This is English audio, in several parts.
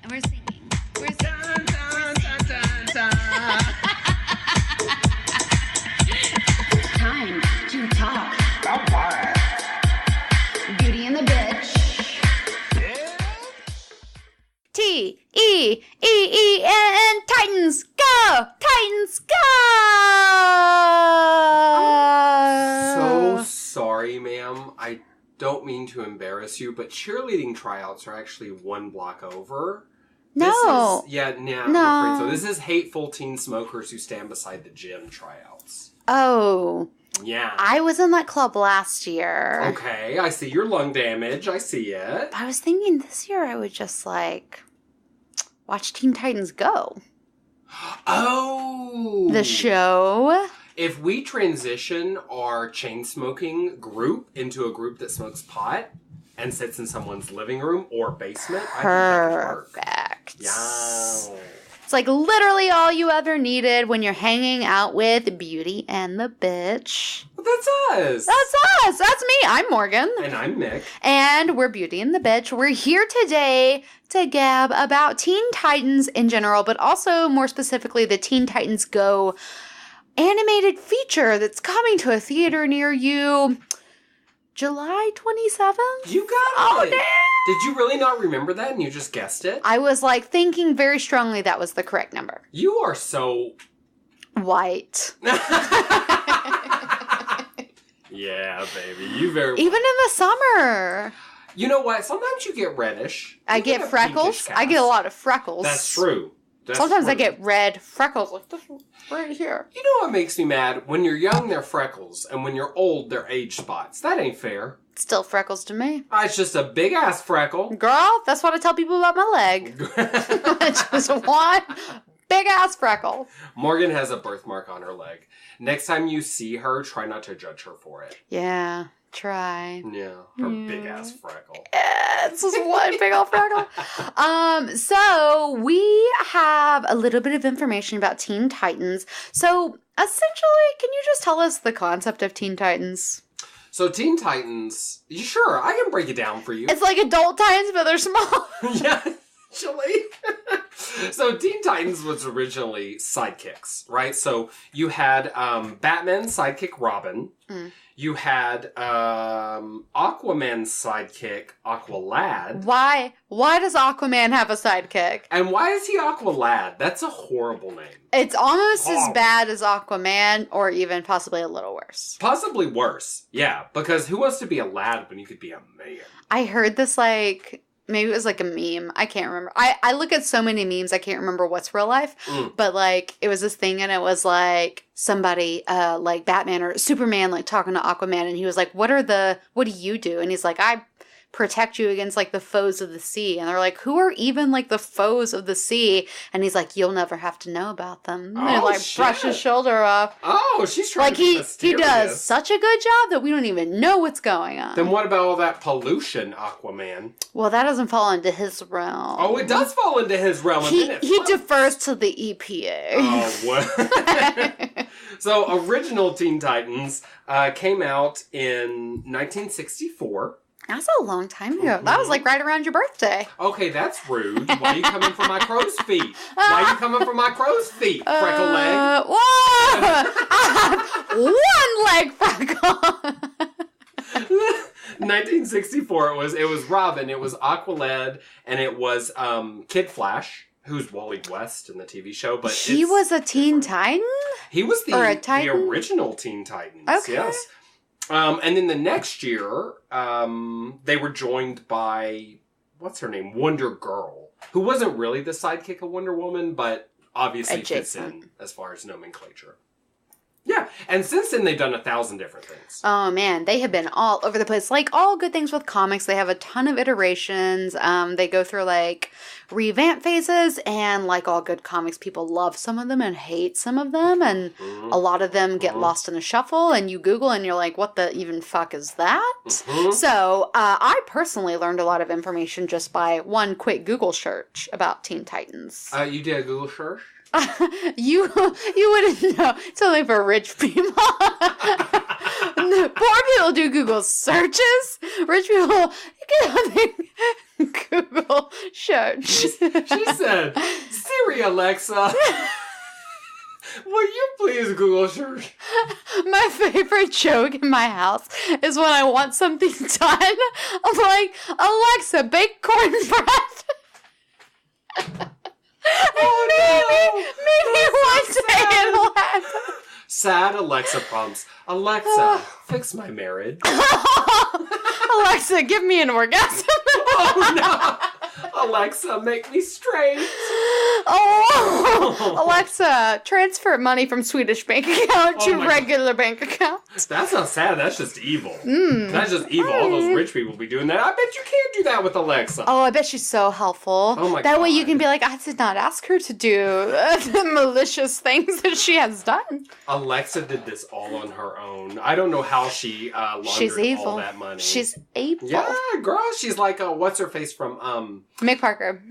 And we're singing. We're singing. Dun, dun, dun, dun, dun. Time to talk. Bye-bye. Beauty and the Bitch. T-E-E-E-N. Titans, go! Titans, go! So sorry, ma'am. I don't mean to embarrass you, but cheerleading tryouts are actually one block over. No. I'm No. afraid so. This is hateful teen smokers who stand beside the gym tryouts. Oh. Yeah. I was in that club last year. Okay, I see your lung damage. I see it. I was thinking this year I would just, watch Teen Titans Go. Oh! The show. If we transition our chain smoking group into a group that smokes pot and sits in someone's living room or basement, I think that could work. Perfect. Yeah. It's literally all you ever needed when you're hanging out with Beauty and the Bitch. Well, that's us. That's us. That's me. I'm Morgan. And I'm Nick. And we're Beauty and the Bitch. We're here today to gab about Teen Titans in general, but also more specifically the Teen Titans Go animated feature that's coming to a theater near you July 27th? You got Oh, it. damn. Did you really not remember that and you just guessed it? I was thinking very strongly that was the correct number. You are so... White. Yeah, baby. You very well. Even in the summer. You know what? Sometimes you get reddish. I You can get have freckles. pinkish I get a cast. lot of freckles. That's true. That's Sometimes I true. get red freckles like this one right here. You know what makes me mad? When you're young, they're freckles. And when you're old, they're age spots. That ain't fair. Still freckles to me. It's just a big-ass freckle. Girl, that's what I tell people about my leg. Just one big-ass freckle. Morgan has a birthmark on her leg. Next time you see her, try not to judge her for it. Yeah, try. Yeah, her big-ass freckle. It's just one big old freckle. So we have a little bit of information about Teen Titans. So essentially, can you just tell us the concept of Teen Titans? So Teen Titans, sure, I can break it down for you. It's like Adult Titans, but they're small. Yeah, actually. So Teen Titans was originally sidekicks, right? So you had Batman's sidekick Robin. Mm. You had Aquaman's sidekick Aqualad. Why does Aquaman have a sidekick? And why is he Aqualad? That's a horrible name. It's almost as Horrible. bad as Aquaman, or even possibly a little worse. Possibly worse. Yeah, because who wants to be a lad when you could be a man? I heard this maybe it was a meme. I can't remember. I look at so many memes, I can't remember what's real life. But it was this thing and it was somebody Batman or Superman talking to Aquaman and he was like, what do you do? And he's like, I protect you against the foes of the sea. And they're like, who are even the foes of the sea? And he's like, you'll never have to know about them. And brush his shoulder off. Oh, she's trying to be he mysterious. does such a good job that we don't even know what's going on. Then what about all that pollution, Aquaman? Well, that doesn't fall into his realm. Oh, it does fall into his realm. And then it He floats. defers to the EPA. Oh, what? So, original Teen Titans came out in 1964. That's a long time ago. That was right around your birthday. Okay, that's rude. Why are you coming for my crow's feet? Why are you coming for my crow's feet, freckle leg? Whoa! I have one leg freckle. 1964. It was Robin. It was Aqualad, and it was Kid Flash, who's Wally West in the TV show. But He was a Teen Titan? He was Or a the Titan? original Teen Titans. Okay. Yes. And then the next year, they were joined by, what's her name? Wonder Girl, who wasn't really the sidekick of Wonder Woman, but obviously fits in as far as nomenclature. Yeah, and since then they've done 1,000 different things. Oh man, they have been all over the place. All good things with comics, they have a ton of iterations. They go through revamp phases, and all good comics, people love some of them and hate some of them, and a lot of them get lost in the shuffle, and you Google and you're like, what the even fuck is that? So, I personally learned a lot of information just by one quick Google search about Teen Titans. You did a Google search? You wouldn't know. It's only for rich people. Poor people do Google searches. Rich people Google search. She said, Siri Alexa, will you please Google search? My favorite joke in my house is when I want something done. I'm like, Alexa, bake cornbread. Maybe one day it'll happen. Sad Alexa prompts. Alexa, fix my marriage. Alexa, give me an orgasm. Oh no! Alexa, make me straight. Oh, Alexa, transfer money from Swedish bank account to regular bank account. That's not sad. That's just evil. That's just evil. All those rich people be doing that. I bet you can't do that with Alexa. Oh, I bet she's so helpful. Oh my God. That way you can be like, I did not ask her to do the malicious things that she has done. Alexa did this all on her own. I don't know how she laundered all that money. She's evil. Yeah, girl. She's like, what's her face from Mick Parker.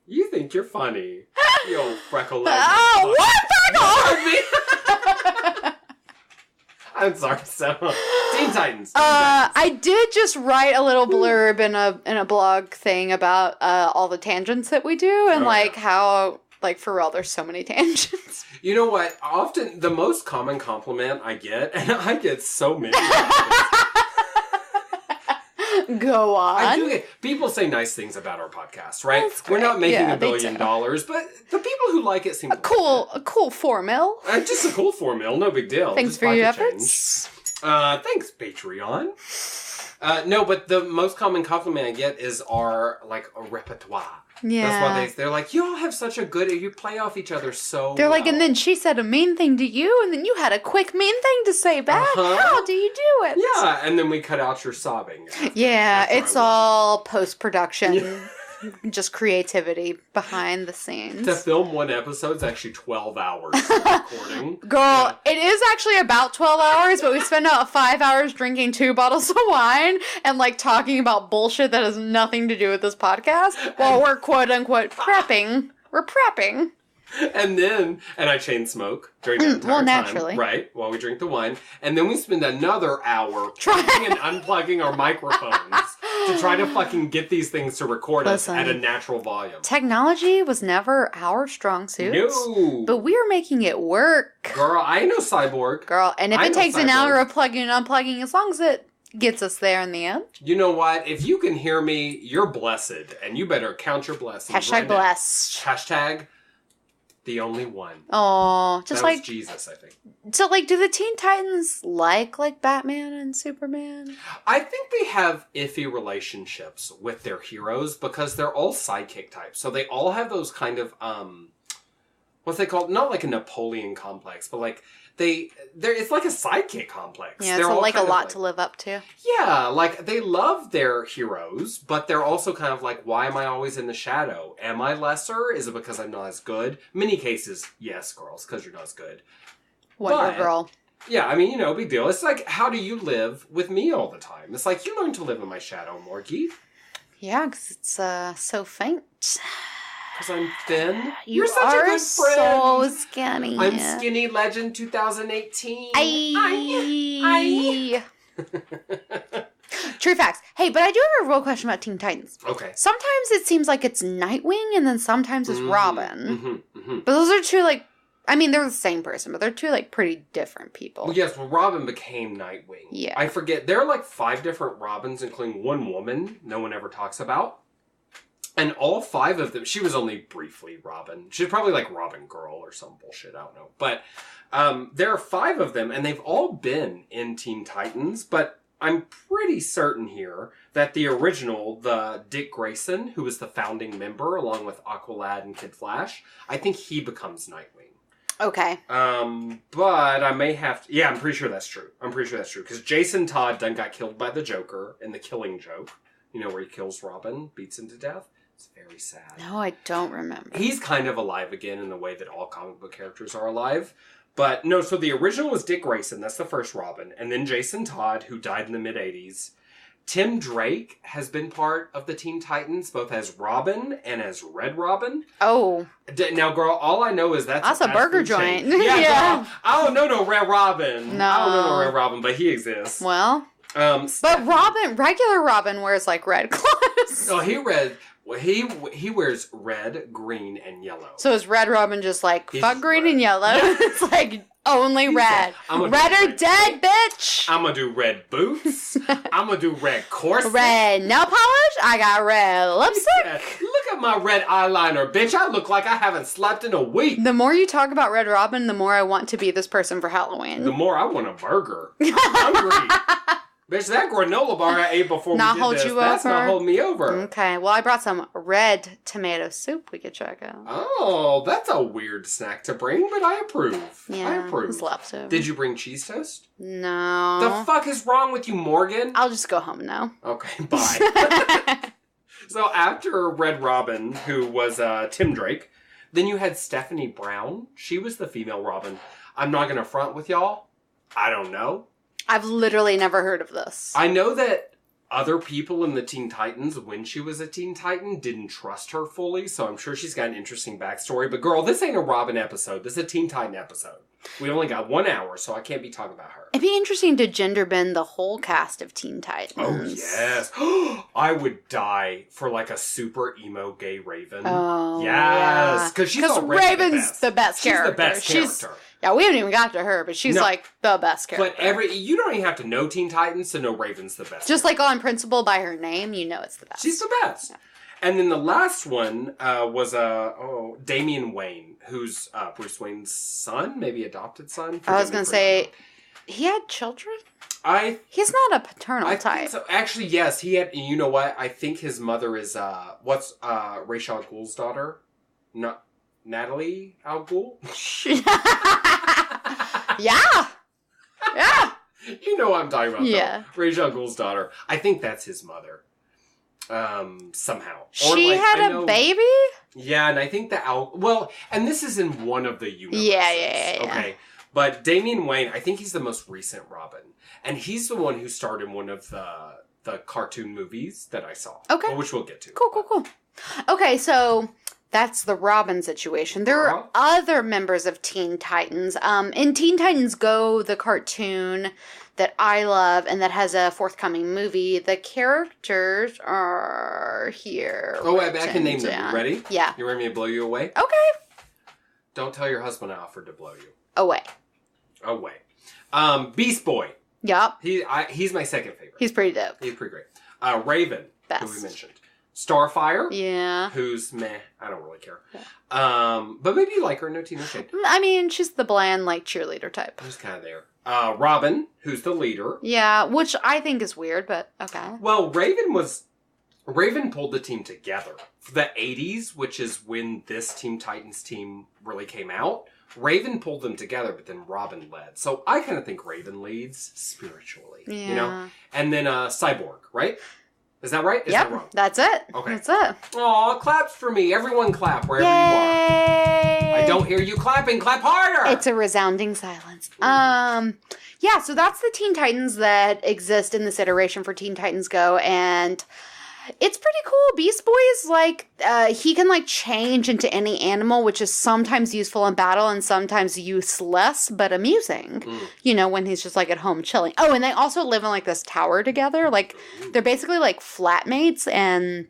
You think you're funny, you old freckle. Oh, what? I'm sorry, so Teen Titans. I did just write a little blurb in a blog thing about all the tangents that we do and how for real there's so many tangents. You know what? Often the most common compliment I get, and I get so many. Go on. I do get people say nice things about our podcast, right? We're not making $1 billion, but the people who like it seem to a cool $4 million. Just a cool $4 million, no big deal. Thanks just for your efforts. Thanks, Patreon. No, but the most common compliment I get is our a repertoire. Yeah. That's why they're like, you all have such a good, you play off each other so They're like, well. and then she said a mean thing to you, and then you had a quick mean thing to say back. How do you do it? Yeah, and then we cut out your sobbing. It's all post-production. Yeah. Just creativity behind the scenes. To film one episode is actually 12 hours of recording. Girl, it is actually about 12 hours, but we spend about 5 hours drinking 2 bottles of wine and talking about bullshit that has nothing to do with this podcast while we're quote-unquote prepping. We're prepping. And I chain smoke during that entire time. Naturally. Right, while we drink the wine. And then we spend another hour plugging and unplugging our microphones to try to fucking get these things to record us at a natural volume. Technology was never our strong suit. No. But we're making it work. Girl, I know Cyborg. Girl, and if it takes an hour of plugging and unplugging, as long as it gets us there in the end. You know what? If you can hear me, you're blessed. And you better count your blessings. Hashtag blessed. Hashtag the only one. Oh, just that was Jesus, I think. So, do the Teen Titans like Batman and Superman? I think they have iffy relationships with their heroes because they're all sidekick types. So they all have those kind of, what's they called? Not like a Napoleon complex, but it's like a sidekick complex. Yeah, it's a lot to live up to. Yeah, they love their heroes, but they're also kind of why am I always in the shadow? Am I lesser? Is it because I'm not as good? Many cases, yes, girls, because you're not as good. Wonder Girl. Yeah, I mean, big deal. It's how do you live with me all the time? It's you learn to live in my shadow, Morgie. Yeah, because it's so faint. Because I'm thin. You're such a good friend. So skinny. I'm Skinny Legend 2018. Aye. True facts. Hey, but I do have a real question about Teen Titans. Okay. Sometimes it seems like it's Nightwing, and then sometimes it's Robin. But those are two, they're the same person, but they're two, pretty different people. Well, yes, Robin became Nightwing. Yeah. I forget. There are, 5 different Robins, including one woman no one ever talks about. And all 5 of them, she was only briefly Robin. She's probably Robin Girl or some bullshit, I don't know. But there are 5 of them, and they've all been in Teen Titans, but I'm pretty certain here that the original, the Dick Grayson, who was the founding member, along with Aqualad and Kid Flash, I think he becomes Nightwing. Okay. But I may have to... Yeah, I'm pretty sure that's true. Because Jason Todd done got killed by the Joker in The Killing Joke. Where he kills Robin, beats him to death. It's very sad. No, I don't remember. He's kind of alive again in the way that all comic book characters are alive. But no, so the original was Dick Grayson. That's the first Robin. And then Jason Todd, who died in the mid-'80s. Tim Drake has been part of the Teen Titans, both as Robin and as Red Robin. Oh. Now, girl, all I know is that's a burger joint. Yeah. Girl, I don't know no Red Robin. No. I don't know no Red Robin, but he exists. Well, But regular Robin wears like red clothes. Oh, he wears red, green, and yellow. So is Red Robin just like, fuck green and yellow? It's like, only red. Red or dead, bitch! I'm gonna do red boots. I'm gonna do red corset. Red nail polish. I got red lipstick. Yeah. Look at my red eyeliner, bitch. I look like I haven't slept in a week. The more you talk about Red Robin, the more I want to be this person for Halloween. The more I want a burger. I'm hungry. Bitch, that granola bar I ate before not we did hold this, you that's over. not holding me over. Okay, well, I brought some red tomato soup we could check out. Oh, that's a weird snack to bring, but I approve. Yeah, I approve. it's leftover. Did you bring cheese toast? No. The fuck is wrong with you, Morgan? I'll just go home now. Okay, bye. So after Red Robin, who was Tim Drake, then you had Stephanie Brown. She was the female Robin. I'm not going to front with y'all. I don't know. I've literally never heard of this. I know that other people in the Teen Titans, when she was a Teen Titan, didn't trust her fully, so I'm sure she's got an interesting backstory. But girl, this ain't a Robin episode. This is a Teen Titan episode. We only got 1 hour, so I can't be talking about her. It'd be interesting to gender bend the whole cast of Teen Titans. Oh, yes. I would die for like a super emo gay Raven. Oh, yes. Because Raven's the best character. She's the best character. Yeah, we haven't even got to her, but she's like the best character. But you don't even have to know Teen Titans to know Raven's the best. Just like on principle by her name, you know it's the best. She's the best. Yeah. And then the last one was Damian Wayne, who's Bruce Wayne's son, maybe adopted son. I was going to say, he had children? He's not a paternal type. So. Actually, yes, he had. You know what? I think his mother is Ra's al Ghul's daughter? Not Natalie al Ghul? Yeah. Yeah. You know what I'm talking about, yeah. though. Ra's al Ghul's daughter. I think that's his mother. Somehow. She had a baby? Yeah, and I think and this is in one of the universes. Yeah. Okay. But Damian Wayne, I think he's the most recent Robin. And he's the one who starred in one of the cartoon movies that I saw. Okay. Which we'll get to. Cool. Okay, so that's the Robin situation. There are other members of Teen Titans. In Teen Titans Go, the cartoon that I love and that has a forthcoming movie, the characters are here. Oh, I can name them. You ready? Yeah. You ready me to blow you away? Okay. Don't tell your husband I offered to blow you. Away. Beast Boy. Yup. He's my second favorite. He's pretty dope. He's pretty great. Raven, best. who we mentioned. Starfire. Yeah. Who's meh. I don't really care. Yeah. But maybe you like her. No tea, no shade. I mean, she's the bland, like, cheerleader type. Who's kind of there. Robin, who's the leader. Yeah, which I think is weird, but okay. Well, Raven pulled the team together. For the 80s, which is when this Teen Titans team really came out, Raven pulled them together, but then Robin led. So I kind of think Raven leads spiritually. Yeah. You know? And then Cyborg, right? Is that right? Is that wrong? That's it. Okay. That's it. Aw, claps for me. Everyone clap wherever you are. I don't hear you clapping. Clap harder. It's a resounding silence. Yeah, so that's the Teen Titans that exist in this iteration for Teen Titans Go, and it's pretty cool. Beast Boy is like, he can like change into any animal, which is sometimes useful in battle and sometimes useless, but amusing. You know, when he's just like at home chilling. Oh, and they also live in like this tower together. Like, they're basically like flatmates, and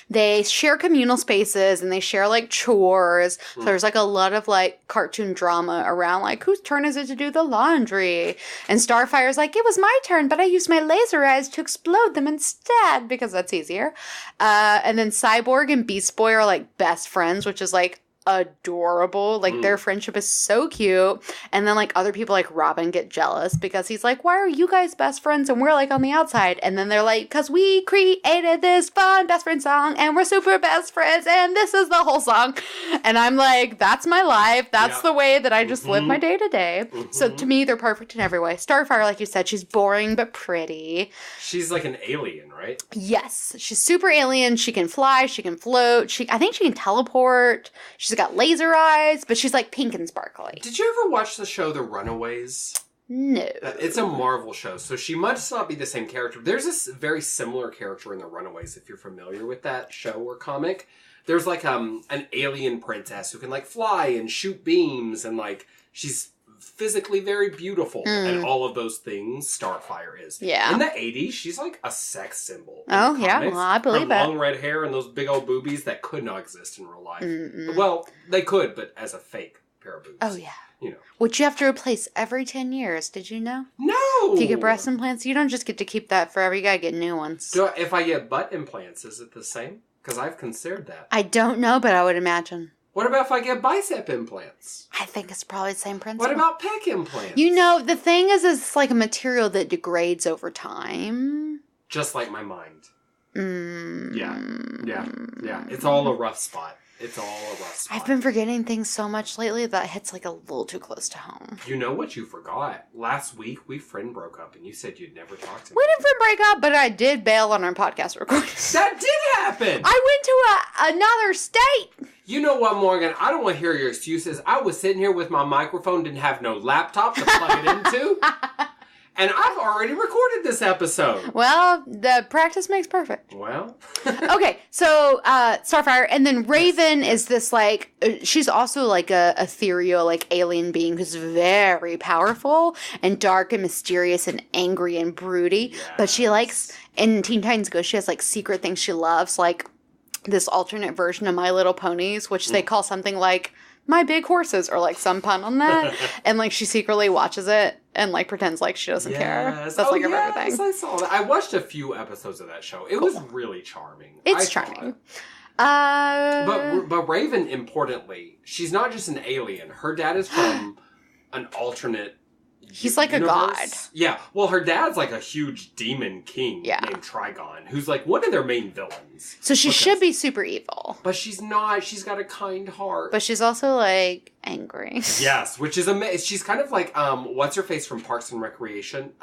they share communal spaces and they share like chores. So there's like a lot of like cartoon drama around like whose turn is it to do the laundry? And Starfire's like, it was my turn, but I used my laser eyes to explode them instead because that's easier. And then Cyborg and Beast Boy are like best friends, which is like adorable. Like their friendship is so cute. And then like other people like Robin get jealous because he's like, why are you guys best friends and we're like on the outside? And then they're like, because we created this fun best friend song and we're super best friends and this is the whole song. And I'm like, that's my life. That's the way that I just live my day to day. So to me, they're perfect in every way. Starfire, like you said, she's boring but pretty. She's like an alien, right? Yes. She's super alien. She can fly. She can float. I think she can teleport. She's got laser eyes, but she's like pink and sparkly. Did you ever watch the show The Runaways? No. It's a Marvel show, so she must not be the same character. There's this very similar character in The Runaways, if you're familiar with that show or comic. There's like an alien princess who can like fly and shoot beams, and like she's physically very beautiful. And all of those things Starfire is. Yeah. In the 80s, she's like a sex symbol. Oh, yeah. Well, I believe Her it. long red hair and those big old boobies that could not exist in real life. Mm-mm. Well, they could, but as a fake pair of boobs. Oh, yeah. You know. Which you have to replace every 10 years. Did you know? No! If you get breast implants, you don't just get to keep that forever. You gotta get new ones. If I get butt implants, is it the same? Because I've considered that. I don't know, but I would imagine. What about if I get bicep implants? I think it's probably the same principle. What about pec implants? You know, the thing is, it's like a material that degrades over time. Just like my mind. Yeah. Yeah. It's all a rough spot. It's all a rough spot. I've been forgetting things so much lately that hits like a little too close to home. You know what you forgot? Last week, we friend broke up and you said you'd never talk to me. We didn't break up, but I did bail on our podcast recordings. That did happen! I went to another state. You know what, Morgan? I don't want to hear your excuses. I was sitting here with my microphone, didn't have no laptop to plug it into. And I've already recorded this episode. Well, the practice makes perfect. Well. Okay, so Starfire, and then Raven is this like, she's also like a ethereal, like alien being who's very powerful and dark and mysterious and angry and broody. Yes. But she likes, in Teen Titans Go, she has like secret things she loves, like this alternate version of My Little Ponies, which they call something like My Big Horses, or like some pun on that. And like she secretly watches it and like pretends like she doesn't care. That's like her favorite thing. I saw that. I watched a few episodes of that show. It was really charming. It's charming. But Raven, importantly, she's not just an alien. Her dad is from an alternate He's like universe. A god. Yeah. Well, her dad's like a huge demon king named Trigon, who's like one of their main villains. So she should be super evil. But she's not. She's got a kind heart. But she's also like angry. Yes, which is amazing. She's kind of like what's her face from Parks and Recreation?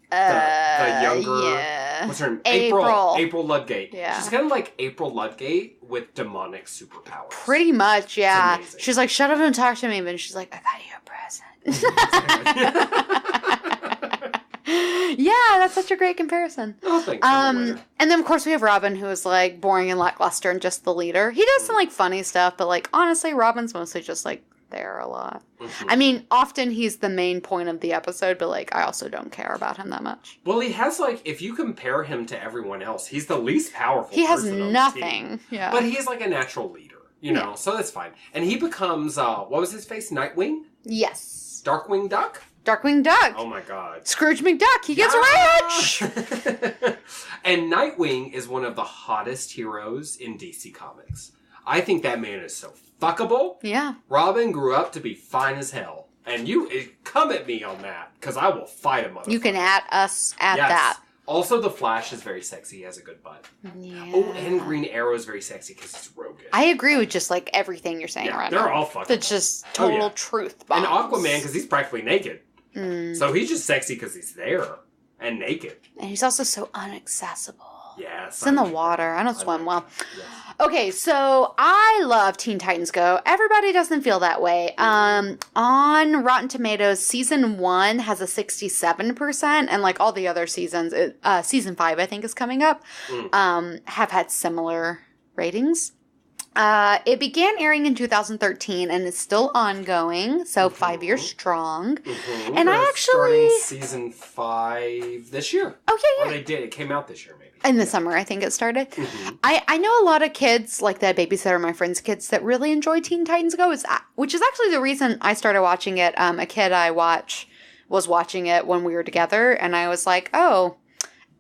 The younger, what's her name? April Ludgate. Yeah. She's kind of like April Ludgate with demonic superpowers. Pretty much, yeah. She's like, shut up and talk to me. But she's like, I got you a present. Yeah, that's such a great comparison. Oh, thanks. And then, of course, we have Robin, who is like boring and lackluster and just the leader. He does some like funny stuff, but like honestly, Robin's mostly just like there a lot. Mm-hmm. I mean, often he's the main point of the episode, but like I also don't care about him that much. Well, he has like, if you compare him to everyone else, he's the least powerful. He has person nothing. On the team. Yeah, but he's like a natural leader, you know. So that's fine. And he becomes what was his face? Nightwing. Yes. Darkwing Duck. Darkwing Duck. Oh my God. Scrooge McDuck. He gets rich. And Nightwing is one of the hottest heroes in DC Comics. I think that man is so fuckable. Yeah. Robin grew up to be fine as hell. And you come at me on that, because I will fight a motherfucker. You can at us at that. Also, the Flash is very sexy. He has a good butt. Yeah. Oh, and Green Arrow is very sexy because he's Rogan. I agree with just like everything you're saying right now. They're all fucking. That's just total truth bombs. And Aquaman, because he's practically naked. So he's just sexy because he's there and naked. And he's also so inaccessible. Yes. It's in the water. I don't swim well. Yes. Okay, so I love Teen Titans Go. Everybody doesn't feel that way. On Rotten Tomatoes, season 1 has a 67%, and like all the other seasons, season 5 I think is coming up, have had similar ratings. It began airing in 2013 and is still ongoing, so 5 years strong. And I actually starting season 5 this year. Oh yeah. Or they did. It came out this year, maybe. In the summer, I think it started. I know a lot of kids, like that babysitter, my friend's kids, that really enjoy Teen Titans Go, which is actually the reason I started watching it. A kid I was watching it when we were together, and I was like, oh,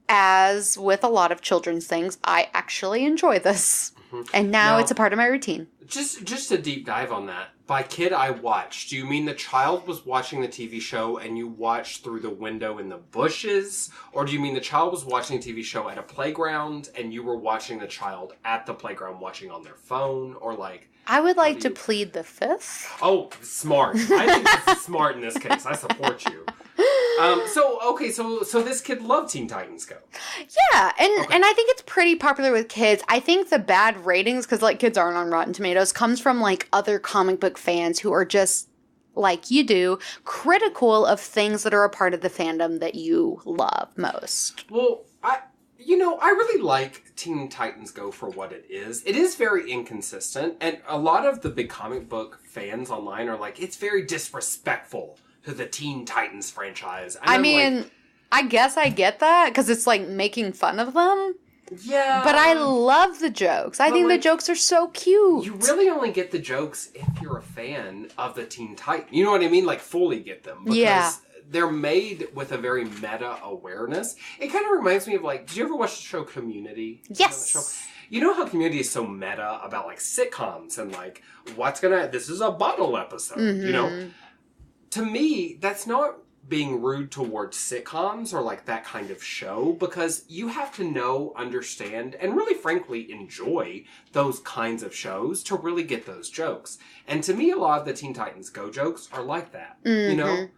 as with a lot of children's things, I actually enjoy this. And now it's a part of my routine. Just a deep dive on that. By kid I watched, do you mean the child was watching the TV show and you watched through the window in the bushes? Or do you mean the child was watching a TV show at a playground and you were watching the child at the playground watching on their phone? Or like... I would like to plead the fifth. Oh, smart. I think this is smart in this case. I support you. So this kid loved Teen Titans Go. Yeah, and I think it's pretty popular with kids. I think the bad ratings, because like kids aren't on Rotten Tomatoes, comes from like other comic book fans who are just, like you do, critical of things that are a part of the fandom that you love most. Well, I really like Teen Titans Go for what it is. It is very inconsistent, and a lot of the big comic book fans online are like, it's very disrespectful to the Teen Titans franchise. And I mean, like, I guess I get that, because it's like making fun of them. yeah. But I love the jokes. I think the jokes are so cute. You really only get the jokes if you're a fan of the Teen Titans. You know what I mean? Like, fully get them. Because they're made with a very meta awareness. It kind of reminds me of, like, did you ever watch the show Community? Yes. You know how Community is so meta about, like, sitcoms and, like, this is a bottle episode, you know? To me, that's not being rude towards sitcoms or, like, that kind of show, because you have to know, understand, and really, frankly, enjoy those kinds of shows to really get those jokes. And to me, a lot of the Teen Titans Go jokes are like that, you know?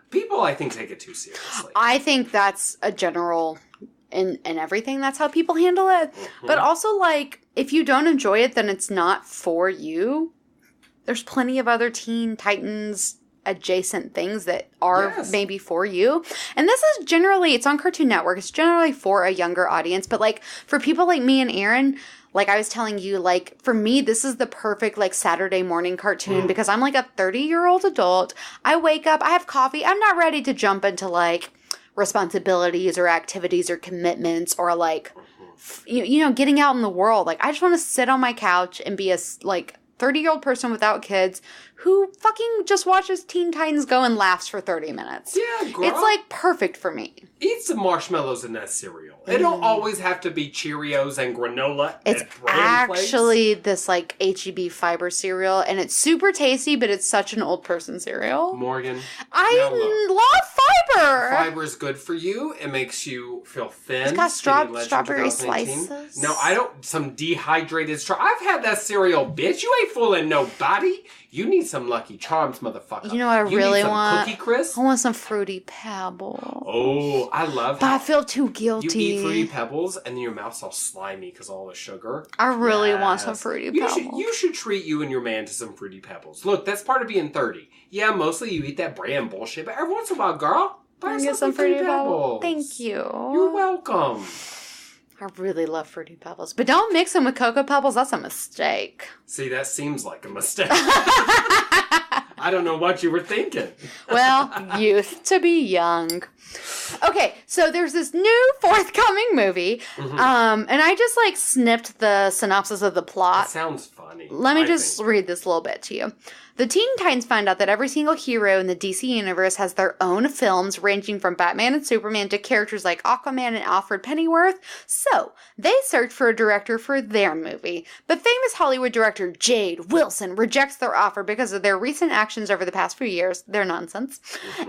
People, I think, take it too seriously. I think that's a general in everything. That's how people handle it. But also, like, if you don't enjoy it, then it's not for you. There's plenty of other Teen Titans adjacent things that are maybe for you. And this is generally, it's on Cartoon Network. It's generally for a younger audience. But, like, for people like me and Aaron, like I was telling you, like, for me, this is the perfect, like, Saturday morning cartoon because I'm, like, a 30-year-old adult. I wake up, I have coffee. I'm not ready to jump into, like, responsibilities or activities or commitments or, like, you know, getting out in the world. Like, I just want to sit on my couch and be a, like, 30-year-old person without kids who fucking just watches Teen Titans Go and laughs for 30 minutes. Yeah, girl. It's, like, perfect for me. Eat some marshmallows in that cereal. It don't always have to be Cheerios and granola. It's actually this, like, H-E-B fiber cereal, and it's super tasty, but it's such an old person cereal. Morgan. I love fiber! Fiber is good for you. It makes you feel thin. It's got strawberry slices. No, I don't. Some dehydrated I've had that cereal, bitch. You ain't fooling nobody. You need some Lucky Charms, motherfucker. You know what I really need some want? Cookie Crisp? I want some Fruity Pebbles. Oh, I love But I feel too guilty. You eat Fruity Pebbles and then your mouth's all slimy because of all the sugar. I really want some Fruity Pebbles. You should treat you and your man to some Fruity Pebbles. Look, that's part of being 30. Yeah, mostly you eat that brand bullshit, but every once in a while, girl, buy yourself some Fruity Pebbles. Thank you. You're welcome. I really love Fruity Pebbles. But don't mix them with Cocoa Pebbles. That's a mistake. See, that seems like a mistake. I don't know what you were thinking. Well, youth to be young. Okay, so there's this new forthcoming movie. And I just, like, snipped the synopsis of the plot. It sounds funny. Let me just read this a little bit to you. The Teen Titans find out that every single hero in the DC universe has their own films, ranging from Batman and Superman to characters like Aquaman and Alfred Pennyworth. So, they search for a director for their movie. But famous Hollywood director Jade Wilson rejects their offer because of their recent actions over the past few years. They're nonsense.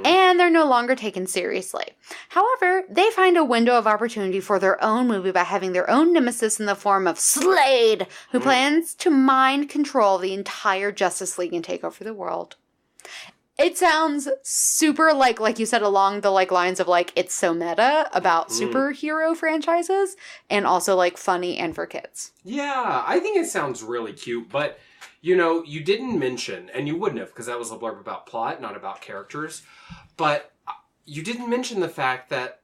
And they're no longer taken seriously. However, they find a window of opportunity for their own movie by having their own nemesis in the form of Slade, who plans to mind control the entire Justice League and take over the world. It sounds super like you said, along the like lines of like it's so meta about superhero franchises, and also like funny and for kids. Yeah, I think it sounds really cute, but you know, you didn't mention, and you wouldn't have because that was a blurb about plot, not about characters, but you didn't mention the fact that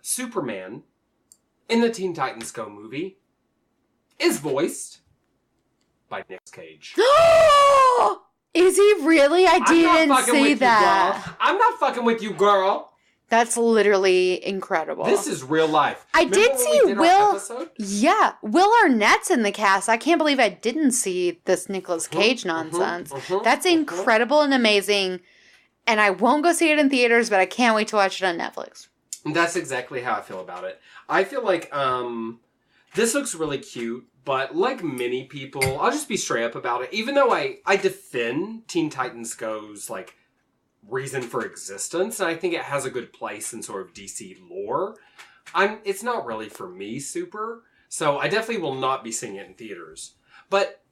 Superman in the Teen Titans Go movie is voiced by Nick Cage. Is he really? I didn't see that. I'm not fucking with you, girl. That's literally incredible. This is real life. I did see Will. Yeah, Will Arnett's in the cast. I can't believe I didn't see this Nicolas Cage nonsense. That's incredible and amazing. And I won't go see it in theaters, but I can't wait to watch it on Netflix. That's exactly how I feel about it. I feel like this looks really cute. But like many people, I'll just be straight up about it. Even though I defend Teen Titans Go's like reason for existence, and I think it has a good place in sort of DC lore, it's not really for me super. So I definitely will not be seeing it in theaters. But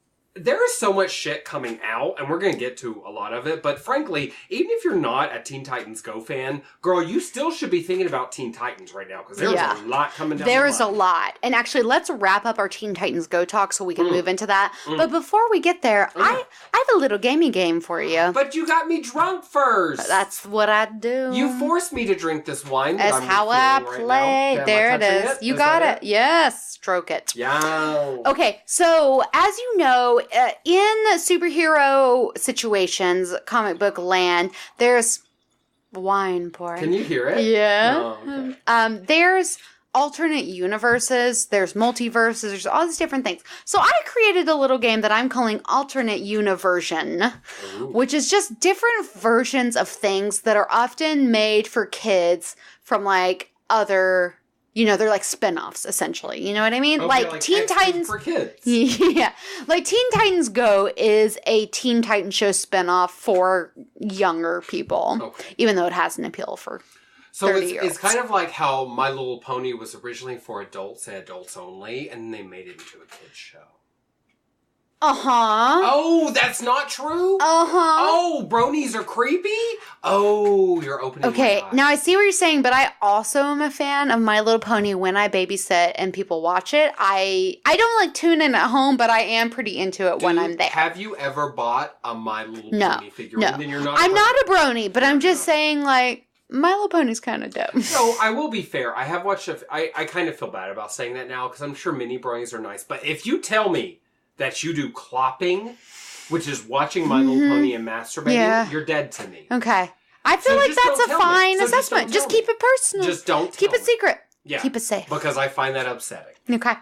there is so much shit coming out, and we're going to get to a lot of it, but frankly, even if you're not a Teen Titans Go fan, girl, you still should be thinking about Teen Titans right now, because there's a lot coming down There the is a line. lot. And actually, let's wrap up our Teen Titans Go talk so we can move into that. But before we get there, I have a little gamey game for you. But you got me drunk first. That's what I do. You forced me to drink this wine. That's that I'm how I refilling play. Right now. There Am it I is. touching You Is got that it. Yes. Stroke it. Yeah. Okay, so as you know, in superhero situations, comic book land, there's wine pouring. Can you hear it? Yeah. Oh, okay. There's alternate universes, there's multiverses, there's all these different things. So I created a little game that I'm calling Alternate Universion, which is just different versions of things that are often made for kids from like other, you know, they're like spin-offs essentially. You know what I mean? Okay, like Teen X-Men Titans for kids. Yeah. Like Teen Titans Go is a Teen Titans show spin-off for younger people. Okay. Even though it has an appeal for So 30-year-olds. it's kind of like how My Little Pony was originally for adults and adults only, and then they made it into a kids show. Uh-huh. Oh, that's not true? Uh-huh. Oh, bronies are creepy? Oh, you're opening Okay, my eyes. now I see what you're saying, but I also am a fan of My Little Pony when I babysit and people watch it. I don't like tune in at home, but I am pretty into it when I'm there. Have you ever bought a My Little No, Pony figurine? no. Then you're not I'm a not a brony, but I'm just saying, like, My Little Pony's kind of dope. No, I will be fair. I have watched I kind of feel bad about saying that now, because I'm sure mini bronies are nice. But if you tell me that you do clopping, which is watching My Little Pony and masturbating, you're dead to me. Okay. I feel So like just that's don't a tell me. fine So just assessment. don't Just tell keep me. it personal. Just don't Keep tell it me. secret. Yeah. Keep it safe. Because I find that upsetting. Okay.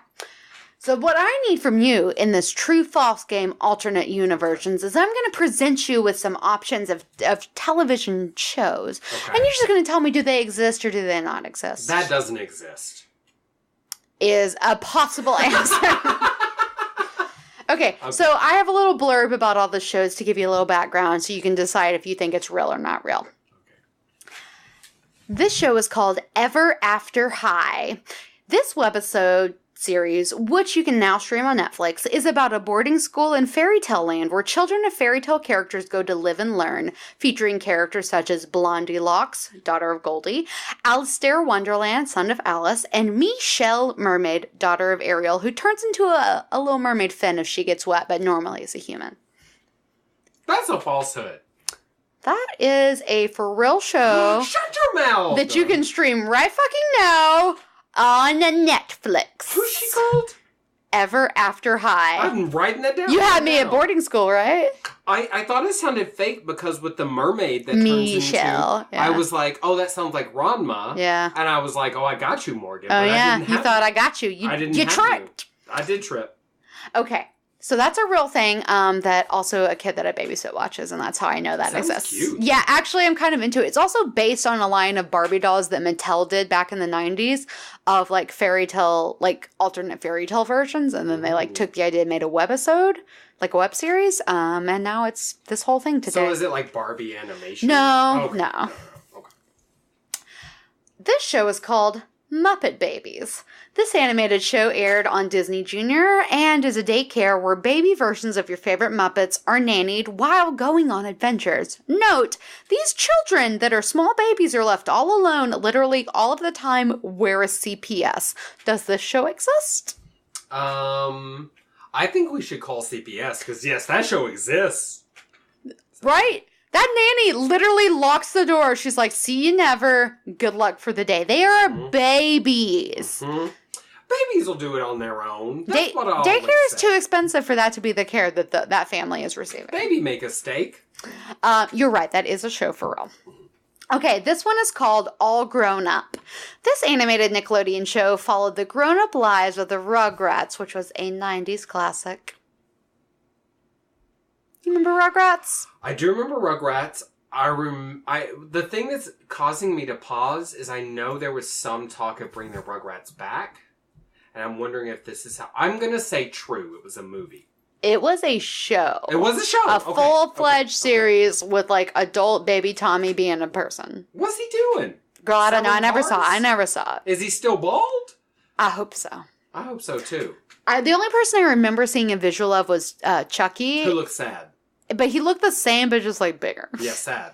So what I need from you in this true-false game alternate universions is I'm going to present you with some options of television shows. Okay. And you're just going to tell me, do they exist or do they not exist? That doesn't exist. Is a possible answer. Okay, so I have a little blurb about all the shows to give you a little background so you can decide if you think it's real or not real. This show is called Ever After High. This webisode series, which you can now stream on Netflix, is about a boarding school in fairy tale land where children of fairy tale characters go to live and learn, featuring characters such as Blondie Locks, daughter of Goldie, Alistair Wonderland, son of Alice, and Michelle Mermaid, daughter of Ariel, who turns into a little mermaid fin if she gets wet, but normally is a human. That's a falsehood. That is a for real show Shut your mouth! that you can stream right fucking now on Netflix. Who's she called? Ever After High. I'm writing that down. You had right me now. at boarding school, right? I thought it sounded fake because with the mermaid that turns Michelle, into... yeah. I was like, oh, that sounds like Ranma. Yeah. And I was like, oh, I got you, Morgan. Oh but yeah, I didn't you have thought you. I got you. You I didn't you have tripped. You. I did trip. Okay. So that's a real thing that also a kid that I babysit watches, and that's how I know that Sounds exists. cute. Yeah, actually, I'm kind of into it. It's also based on a line of Barbie dolls that Mattel did back in the 90s of, like, fairy tale, like, alternate fairy tale versions, and then they, like, took the idea and made a webisode, like a web series, and now it's this whole thing today. So is it like Barbie animation? No, Okay. no. Okay. This show is called Muppet Babies. This animated show aired on Disney Junior and is a daycare where baby versions of your favorite Muppets are nannied while going on adventures. Note, these children that are small babies are left all alone literally all of the time. Where is CPS? Does this show exist? I think we should call CPS because yes, that show exists. Right? That nanny literally locks the door. She's like, see you never. Good luck for the day. They are babies. Hmm? Babies will do it on their own. That's what I always Daycare is say. too expensive for that to be the care that that family is receiving. Baby make a steak. You're right. That is a show for real. Okay, this one is called All Grown Up. This animated Nickelodeon show followed the grown-up lives of the Rugrats, which was a 90s classic. You remember Rugrats? I do remember Rugrats. The thing that's causing me to pause is I know there was some talk of bringing the Rugrats back, and I'm wondering if this is how... I'm going to say true. It was a movie. It was a show. It was a show. A Okay, full-fledged okay. series with, like, adult baby Tommy being a person. What's he doing? Girl, I don't know. I Selling never saw it. cars? I never saw it. Is he still bald? I hope so. I hope so, too. The only person I remember seeing a visual of was Chucky. Who looks sad. But he looked the same, but just, like, bigger. Yeah, sad.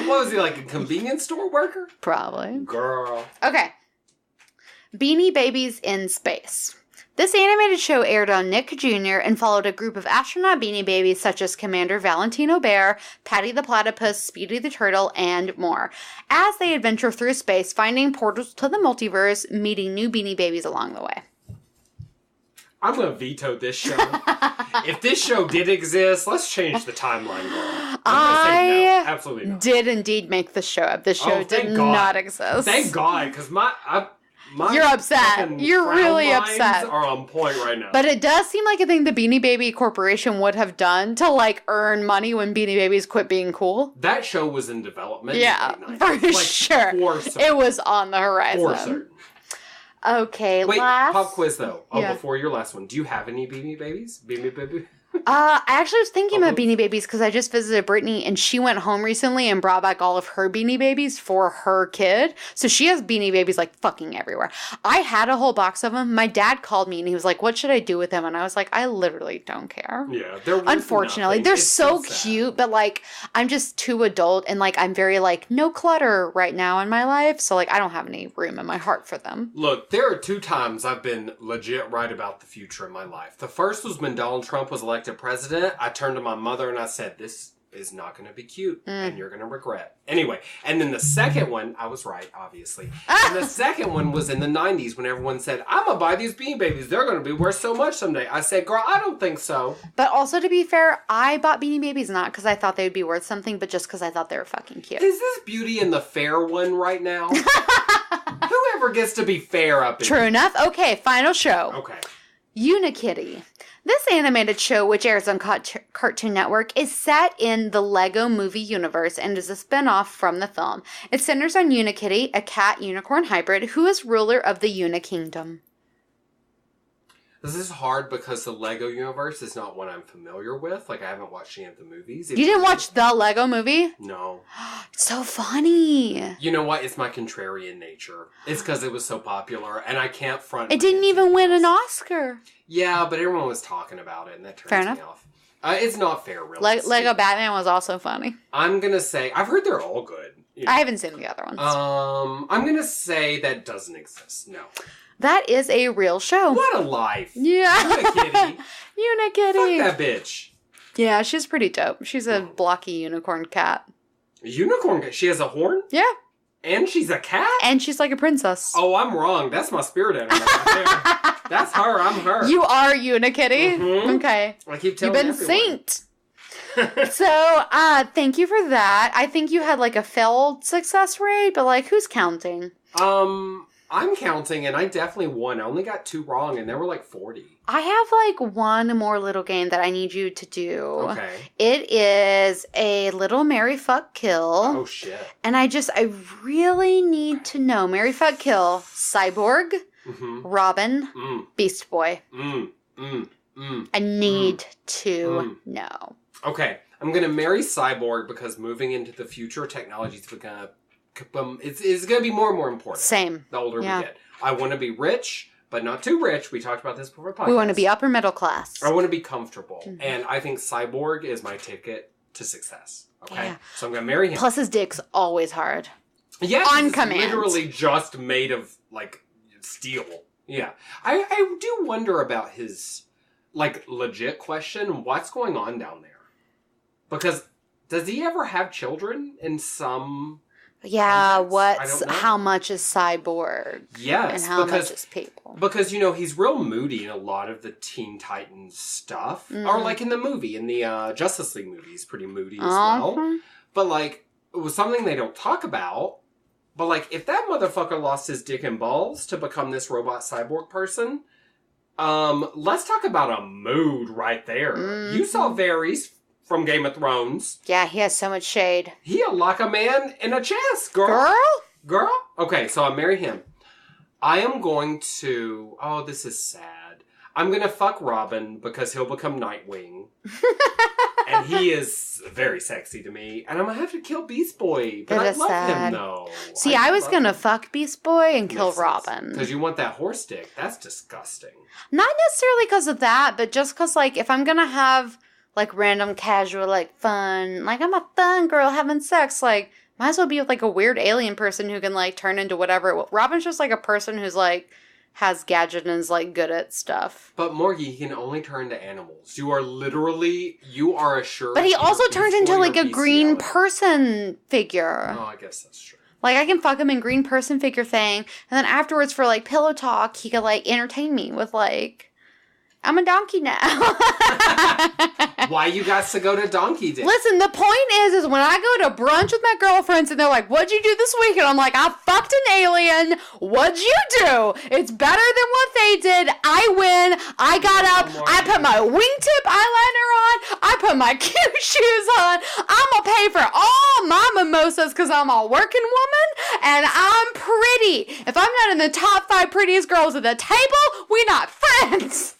What was he, like, a convenience store worker? Probably. Girl. Okay. Beanie Babies in Space. This animated show aired on Nick Jr. and followed a group of astronaut Beanie Babies such as Commander Valentino Bear, Patty the Platypus, Speedy the Turtle, and more, as they adventure through space, finding portals to the multiverse, meeting new Beanie Babies along the way. I'm going to veto this show. If this show did exist, let's change the timeline, girl. I no. Absolutely not. did indeed make this show up. This show did not exist. Thank God, because my you're upset. You're really upset. Are on point right now. But it does seem like a thing the Beanie Baby Corporation would have done to, like, earn money when Beanie Babies quit being cool. That show was in development. Yeah, for sure. It was on the horizon. For certain. Okay, wait, last... pop quiz, though. Oh, yeah. Before your last one. Do you have any Beanie Babies? Beanie Baby? I actually was thinking about Beanie Babies because I just visited Brittany and she went home recently and brought back all of her Beanie Babies for her kid. So she has Beanie Babies like fucking everywhere. I had a whole box of them. My dad called me and he was like, what should I do with them? And I was like, I literally don't care. Yeah, they're worth unfortunately, nothing. they're It's so sad. cute, but like I'm just too adult and like I'm very like no clutter right now in my life. So like I don't have any room in my heart for them. Look, there are 2 times I've been legit right about the future in my life. The first was when Donald Trump was elected president. I turned to my mother and I said, this is not going to be cute and you're going to regret. Anyway, and then the second one, I was right, obviously. And the second one was in the 90s when everyone said, I'm going to buy these Beanie Babies. They're going to be worth so much someday. I said, girl, I don't think so. But also, to be fair, I bought Beanie Babies not because I thought they would be worth something, but just because I thought they were fucking cute. Is this Beauty and the Fair one right now? Whoever gets to be fair up in True enough. Okay, final show. Okay. Unikitty. This animated show, which airs on Cartoon Network, is set in the Lego Movie universe and is a spin-off from the film. It centers on Unikitty, a cat-unicorn hybrid, who is ruler of the Unikingdom. This is hard because the Lego universe is not one I'm familiar with. Like, I haven't watched any of the movies. You didn't watch the Lego Movie? No. It's so funny. You know what? It's my contrarian nature. It's because it was so popular, and I can't front. It didn't even win an Oscar. Yeah, but everyone was talking about it, and that Fair turns enough. me off. It's not fair, really. Lego Batman was also funny. I'm gonna say I've heard they're all good. You know. I haven't seen the other ones. I'm gonna say that doesn't exist. No. That is a real show. What a life. Yeah. Unikitty. Unikitty. Fuck that bitch. Yeah, she's pretty dope. She's a blocky unicorn cat. Unicorn. She has a horn? Yeah. And she's a cat? And she's like a princess. Oh, I'm wrong. That's my spirit animal right there. That's her. I'm her. You are Unikitty? Mhm. Okay. I keep telling You've been everyone. synced. So, thank you for that. I think you had like a failed success rate, but like, who's counting? I'm counting, and I definitely won. I only got 2 wrong, and there were like 40. I have like one more little game that I need you to do. Okay. It is a little Marry Fuck Kill. Oh, shit. And I really need to know. Marry Fuck Kill, Cyborg, Mm-hmm. Robin, Beast Boy. I need to know. Okay. I'm going to marry Cyborg because moving into the future, technology is going to... It's going to be more and more important. Same. The older we get. I want to be rich, but not too rich. We talked about this before the podcast. We want to be upper middle class. I want to be comfortable. And I think Cyborg is my ticket to success. Okay? Yeah. So I'm going to marry him. Plus his dick's always hard. Yeah, on it's command. Literally just made of, like, steel. Yeah. I do wonder about his, like, legit question. What's going on down there? Because does he ever have children in some... Yeah, context? how much is Cyborg? Yes, and how much is people? Because, you know, he's real moody in a lot of the Teen Titans stuff. Or, like, in the movie, in the Justice League movie, he's pretty moody as well. But, like, it was something they don't talk about. But, like, if that motherfucker lost his dick and balls to become this robot cyborg person, let's talk about a mood right there. You saw Varys from Game of Thrones. Yeah, he has so much shade. He'll lock a man in a chest, girl. Girl? Okay, so I marry him. I am going to... Oh, this is sad. I'm going to fuck Robin because he'll become Nightwing. And he is very sexy to me. And I'm going to have to kill Beast Boy. But That I is love sad. him, though. See, I was going to fuck Beast Boy and kill Robin. Because you want that horse dick. That's disgusting. Not necessarily because of that, but just because, like, if I'm going to have, like, random, casual, like, fun, like, I'm a fun girl having sex, like, might as well be with, like, a weird alien person who can, like, turn into whatever. Robin's just, like, a person who's, like, has gadget and is, like, good at stuff. But Morgie, he can only turn to animals. You are assured. But he also turns turns into, like, a green person figure. Oh, I guess that's true. Like, I can fuck him in green person figure thing, and then afterwards for, like, pillow talk, he could, like, entertain me with, like, I'm a donkey now. Why you got to go to Donkey Day? Listen, the point is when I go to brunch with my girlfriends and they're like, what'd you do this week? And I'm like, I fucked an alien. What'd you do? It's better than what they did. I win. I got up. I put my wingtip eyeliner on. I put my cute shoes on. I'm going to pay for all my mimosas because I'm a working woman and I'm pretty. If I'm not in the top 5 prettiest girls at the table, we're not friends.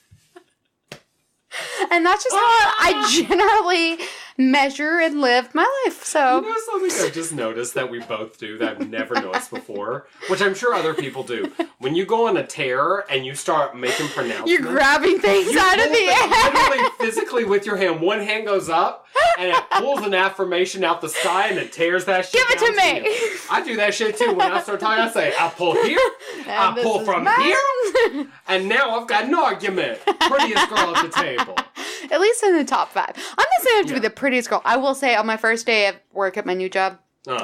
And that's just how I generally measure and live my life. So You know something I just noticed that we both do that I've never noticed before, which I'm sure other people do. When you go on a tear and you start making pronouncements, you're grabbing things out of the air. Literally, physically with your hand. One hand goes up and it pulls an affirmation out the sky and it tears that shit Give it to down me. you. I do that shit too. When I start talking, I say, I pull here, I And this pull is from mine. here, and now I've got an argument. Prettiest girl at the table. At least in the top 5. I'm not saying I have to be the prettiest girl. I will say on my first day of work at my new job,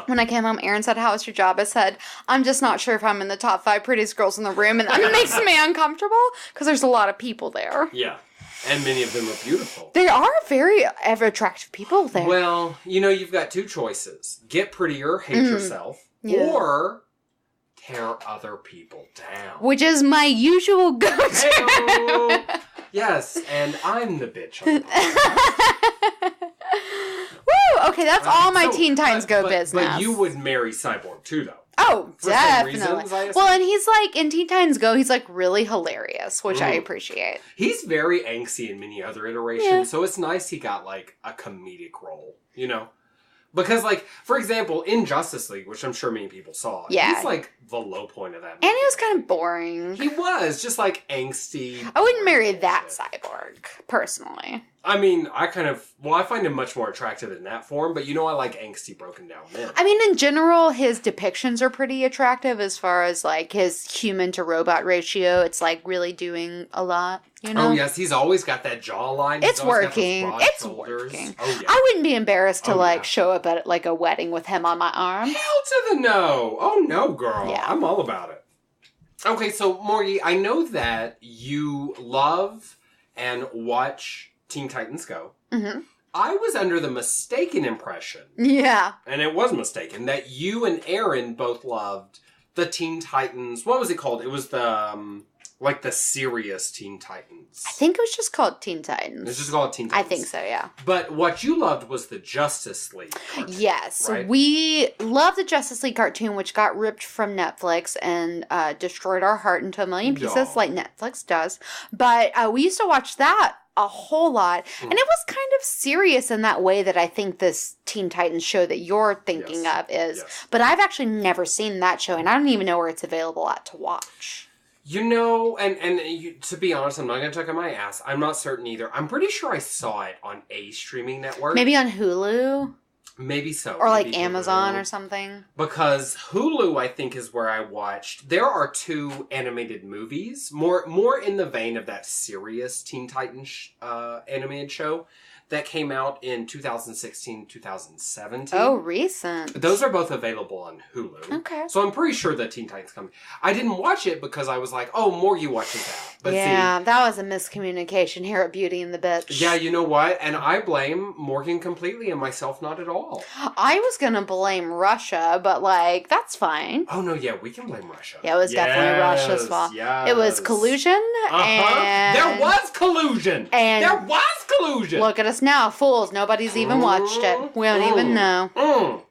when I came home, Aaron said, how was your job? I said, I'm just not sure if I'm in the top 5 prettiest girls in the room. And that makes me uncomfortable because there's a lot of people there. Yeah. And many of them are beautiful. There are very attractive people there. Well, you know, you've got 2 choices. Get prettier, hate yourself, Yeah. or tear other people down. Which is my usual go-to. Hey-o. Yes, and I'm the bitch on the podcast. Woo! Okay, that's all my So, Teen Titans Go but business. But you would marry Cyborg too, though. Oh, For same definitely. reasons, I assume? Well, and he's like, in Teen Titans Go, he's like really hilarious, which I Mm. appreciate. He's very angsty in many other iterations, Yeah. so it's nice he got, like, a comedic role, you know? Because, like, for example, in Justice League, which I'm sure many people saw, Yeah. he's, like, the low point of that movie. And he was kind of boring. He was, just, like, angsty. I wouldn't marry that bullshit. cyborg, personally. I mean, I find him much more attractive in that form, but you know I like angsty, broken down men. I mean, in general, his depictions are pretty attractive as far as, like, his human to robot ratio. It's, like, really doing a lot, you know? Oh, yes, he's always got that jawline. It's He's always got those working. broad It's shoulders. working. Oh, yeah. I wouldn't be embarrassed to, Oh, like, yeah. show up at, like, a wedding with him on my arm. Hell to the no. Oh, no, girl. Yeah. I'm all about it. Okay, so, Morgie, I know that you love and watch Teen Titans Go. Mm-hmm. I was under the mistaken impression, Yeah. and it was mistaken, that you and Aaron both loved the Teen Titans. What was it called? It was the, like, the serious Teen Titans. I think it was just called Teen Titans. It's just called Teen I Titans. think so, yeah. But what you loved was the Justice League cartoon, Yes, right? we love the Justice League cartoon, which got ripped from Netflix and destroyed our heart into a million pieces, Yeah. like Netflix does. But we used to watch that a whole lot, and it was kind of serious in that way that I think this Teen Titans show that you're thinking Yes. of is. Yes. But I've actually never seen that show, and I don't even know where it's available at to watch. You know, to be honest, I'm not going to tuck in my ass. I'm not certain either. I'm pretty sure I saw it on a streaming network. Maybe on Hulu Maybe so. or like Maybe Amazon Hulu. or something. Because Hulu, I think, is where I watched. There are 2 animated movies, more in the vein of that serious Teen Titans animated show that came out in 2016, 2017. Oh, recent. Those are both available on Hulu. Okay. So I'm pretty sure that Teen Titans come. I didn't watch it because I was like, oh, Morgie watches that. But Yeah, that was a miscommunication here at Beauty and the Bitch. see, yeah, you know what? And I blame Morgan completely and myself not at all. I was gonna blame Russia, but like that's fine. Oh, no, yeah, we can blame Russia. Yeah, it was definitely Russia's fault. Yes. It was collusion, and There was collusion. and- There was collusion. look at us now, fools. Nobody's even watched it. We don't even know.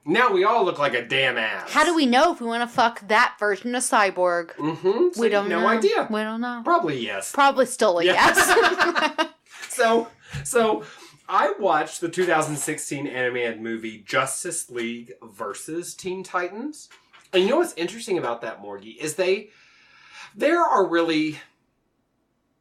Now we all look like a damn ass. How do we know if we want to fuck that version of Cyborg? Mm-hmm. We don't know. No idea. We don't know. Probably yes. Probably still a Yes. yes. So I watched the 2016 animated movie Justice League versus Teen Titans. And you know what's interesting about that, Morgie, is there are really,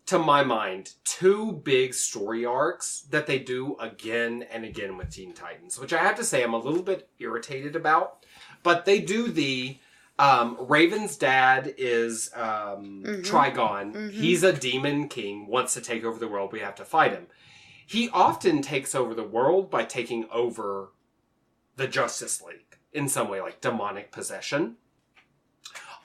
to my mind, two big story arcs that they do again and again with Teen Titans, which I have to say I'm a little bit irritated about. But they do the Raven's dad is Trigon. Mm-hmm. He's a demon king, wants to take over the world. We have to fight him. He often takes over the world by taking over the Justice League in some way, like demonic possession.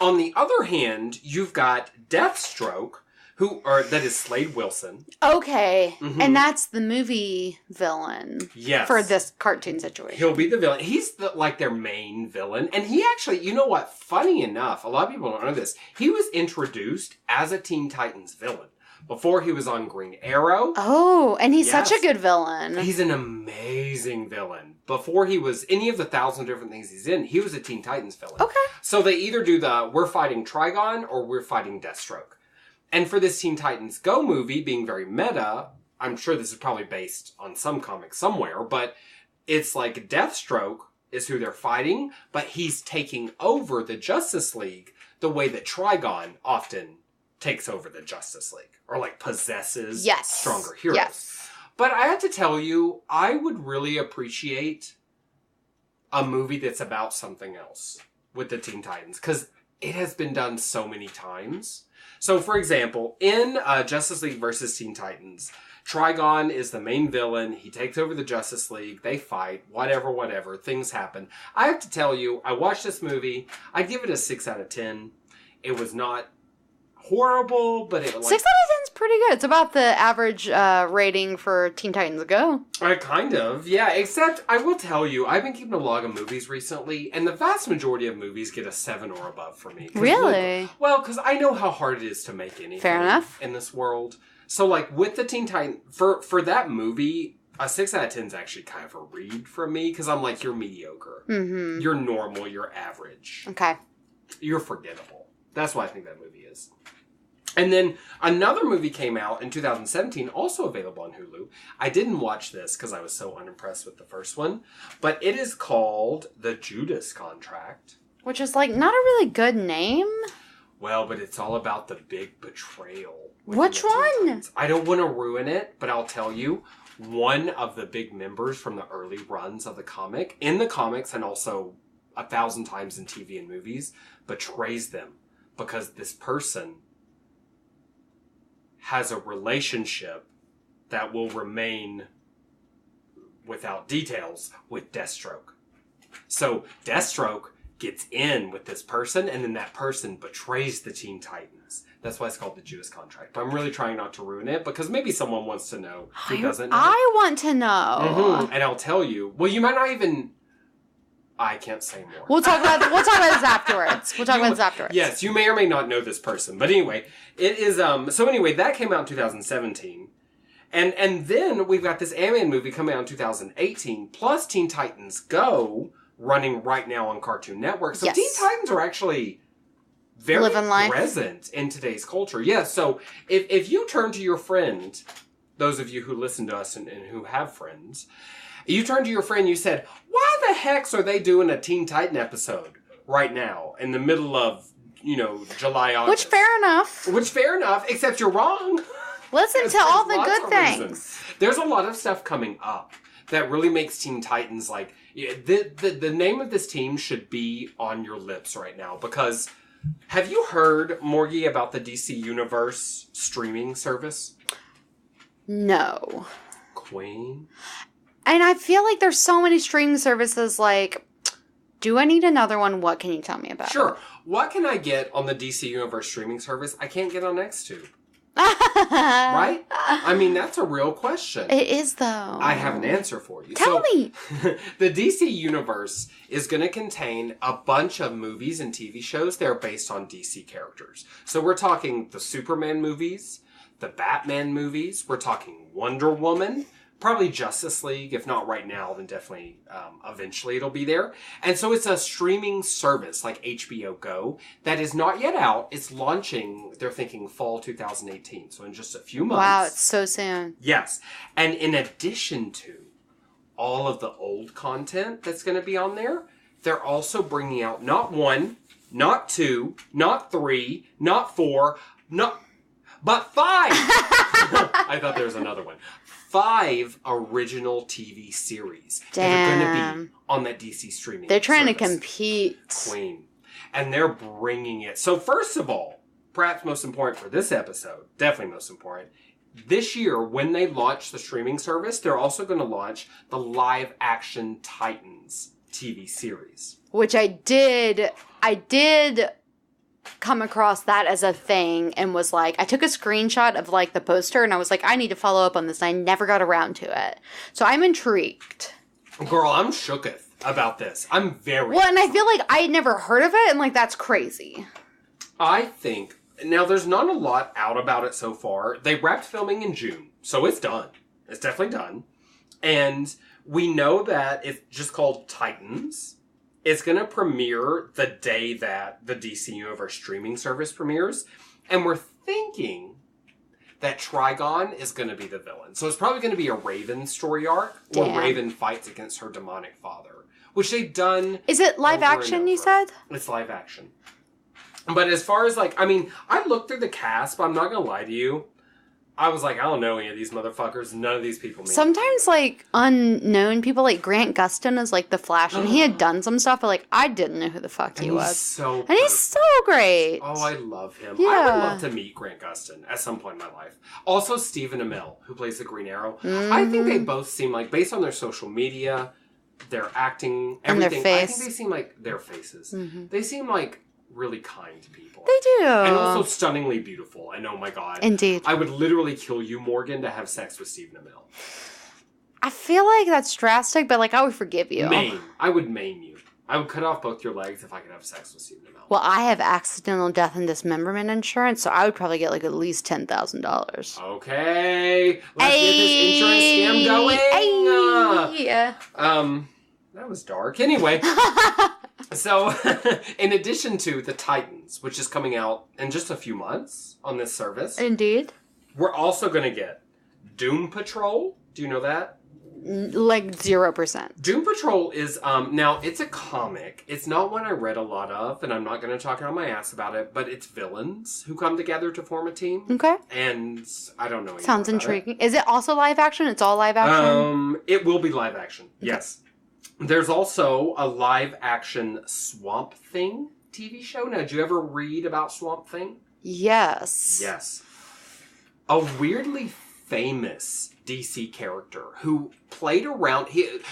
On the other hand, you've got Deathstroke, that is Slade Wilson. Okay. Mm-hmm. And that's the movie villain. Yes. For this cartoon situation. He'll be the villain. He's their main villain. And he actually, you know what? Funny enough, a lot of people don't know this. He was introduced as a Teen Titans villain before he was on Green Arrow. Oh, and he's such a good villain. He's an amazing villain. Before he was any of the 1,000 different things he's in, he was a Teen Titans villain. Okay. So they either do we're fighting Trigon or we're fighting Deathstroke. And for this Teen Titans Go movie, being very meta, I'm sure this is probably based on some comic somewhere, but it's like Deathstroke is who they're fighting, but he's taking over the Justice League the way that Trigon often takes over the Justice League, or like possesses stronger heroes. Yes. But I have to tell you, I would really appreciate a movie that's about something else with the Teen Titans, because it has been done so many times. So, for example, in Justice League versus Teen Titans, Trigon is the main villain. He takes over the Justice League. They fight. Whatever. Things happen. I have to tell you, I watched this movie. I'd give it a 6 out of 10. It was not horrible, but it was 6 out of 10 is pretty good. It's about the average rating for Teen Titans Go. Kind of, yeah. Except, I will tell you, I've been keeping a log of movies recently, and the vast majority of movies get a 7 or above for me. Really? Well, because I know how hard it is to make anything Fair enough. In this world. So, like, with the Teen Titans, for that movie, a 6 out of 10 is actually kind of a read from me, because I'm like, you're mediocre. Mm-hmm. You're normal. You're average. Okay. You're forgettable. That's what I think that movie is. And then another movie came out in 2017, also available on Hulu. I didn't watch this because I was so unimpressed with the first one, but it is called The Judas Contract. Which is like not a really good name. Well, but it's all about the big betrayal. Which one? I don't want to ruin it, but I'll tell you, one of the big members from the early runs of the comic, in the comics and also 1,000 times in TV and movies, betrays them because this person has a relationship that will remain without details with Deathstroke. So Deathstroke gets in with this person, and then that person betrays the Teen Titans. That's why it's called the Judas Contract. But I'm really trying not to ruin it, because maybe someone wants to know who doesn't know. I want to know. Mm-hmm. And I'll tell you. Well, you might not even... I can't say more. We'll talk about this afterwards. Yes, you may or may not know this person. But anyway, it is so anyway, that came out in 2017. And then we've got this animated movie coming out in 2018, plus Teen Titans Go running right now on Cartoon Network. So Teen Titans are actually very present in today's culture. Yeah, so if you turn to your friend, those of you who listen to us and who have friends, you turned to your friend, you said, why the heck are they doing a Teen Titan episode right now in the middle of, July, August? Which fair enough, except you're wrong. Listen to all the good things. There's a lot of stuff coming up that really makes Teen Titans like, the name of this team should be on your lips right now, because have you heard, Morgie, about the DC Universe streaming service? No. Queen? And I feel like there's so many streaming services, like, do I need another one? What can you tell me about? Sure. What can I get on the DC Universe streaming service I can't get on Xtube? Right? I mean, that's a real question. It is, though. I have an answer for you. Tell me. The DC Universe is going to contain a bunch of movies and TV shows that are based on DC characters. So we're talking the Superman movies, the Batman movies, we're talking Wonder Woman, probably Justice League. If not right now, then definitely eventually it'll be there. And so it's a streaming service like HBO Go that is not yet out. It's launching, they're thinking fall 2018. So in just a few months. Wow, it's so soon. Yes. And in addition to all of the old content that's going to be on there, they're also bringing out not 1, not 2, not 3, not 4, but 5. I thought there was another one. 5 original TV series that are going to be on that DC streaming They're trying service. to compete. Queen. And they're bringing it. So first of all, perhaps most important for this episode, definitely most important, this year when they launch the streaming service, they're also going to launch the live action Titans TV series. Which I did come across that as a thing and was like, I took a screenshot of like the poster and I was like, I need to follow up on this. And I never got around to it. So I'm intrigued. Girl, I'm shooketh about this. I'm very Well, and I feel like I had never heard of it and like that's crazy. I think, now there's not a lot out about it so far. They wrapped filming in June, so it's done. It's definitely done. And we know that it's just called Titans. It's going to premiere the day that the DC Universe streaming service premieres. And we're thinking that Trigon is going to be the villain. So it's probably going to be a Raven story arc where Damn. Raven fights against her demonic father, which they've done. Is it live over and action, you over. said? It's live action. But as far as like, I mean, I looked through the cast, but I'm not going to lie to you. I was like, I don't know any of these motherfuckers. None of these people mean Sometimes, like, unknown people, like Grant Gustin is, like, the Flash, and he had done some stuff, but, like, I didn't know who the fuck he And was. he's so And he's so great. Oh, I love him. Yeah. I would love to meet Grant Gustin at some point in my life. Also, Stephen Amell, who plays the Green Arrow. I think they both seem like, based on their social media, their acting, And their everything, I think face. they seem like their faces. They seem like really kind people. They do. And also stunningly beautiful. And oh my god. Indeed. I would literally kill you, Morgan, to have sex with Stephen Amell. I feel like that's drastic, but, like, I would forgive you. Maim. I would maim you. I would cut off both your legs if I could have sex with Stephen Amell. Well, I have accidental death and dismemberment insurance, so I would probably get, like, at least $10,000. Okay. Let's get this insurance scam going. Yeah. That was dark. Anyway. So, in addition to the Titans, which is coming out in just a few months on this service, Indeed. we're also going to get Doom Patrol. Do you know that? Like 0%. Doom Patrol is, now, it's a comic. It's not one I read a lot of, and I'm not going to talk out my ass about it, but it's villains who come together to form a team. Okay. And I don't know anything Sounds about intriguing. Is it also live action? It's all live action? It will be live action, yes. There's also a live action Swamp Thing TV show. Now, did you ever read about Swamp Thing? Yes. Yes. A weirdly famous DC character who played around.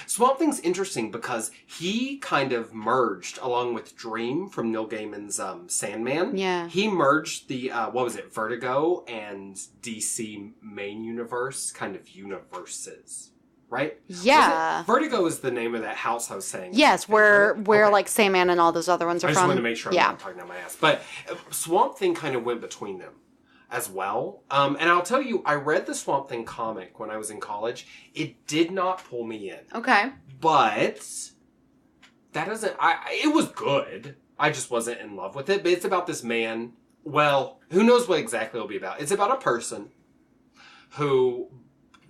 Swamp Thing's interesting because he kind of merged along with Dream from Neil Gaiman's Sandman. Yeah. He merged the, Vertigo and DC main universe kind of universes. Right? Yeah. Vertigo is the name of that house I was saying. Yes, where Okay. like Sandman and all those other ones are I just from. wanted to make sure I'm not talking out my ass. But Swamp Thing kind of went between them as well. And I'll tell you, I read the Swamp Thing comic when I was in college. It did not pull me in. Okay. But that doesn't... it was good. I just wasn't in love with it. But it's about this man. Well, who knows what exactly it'll be about. It's about a person who...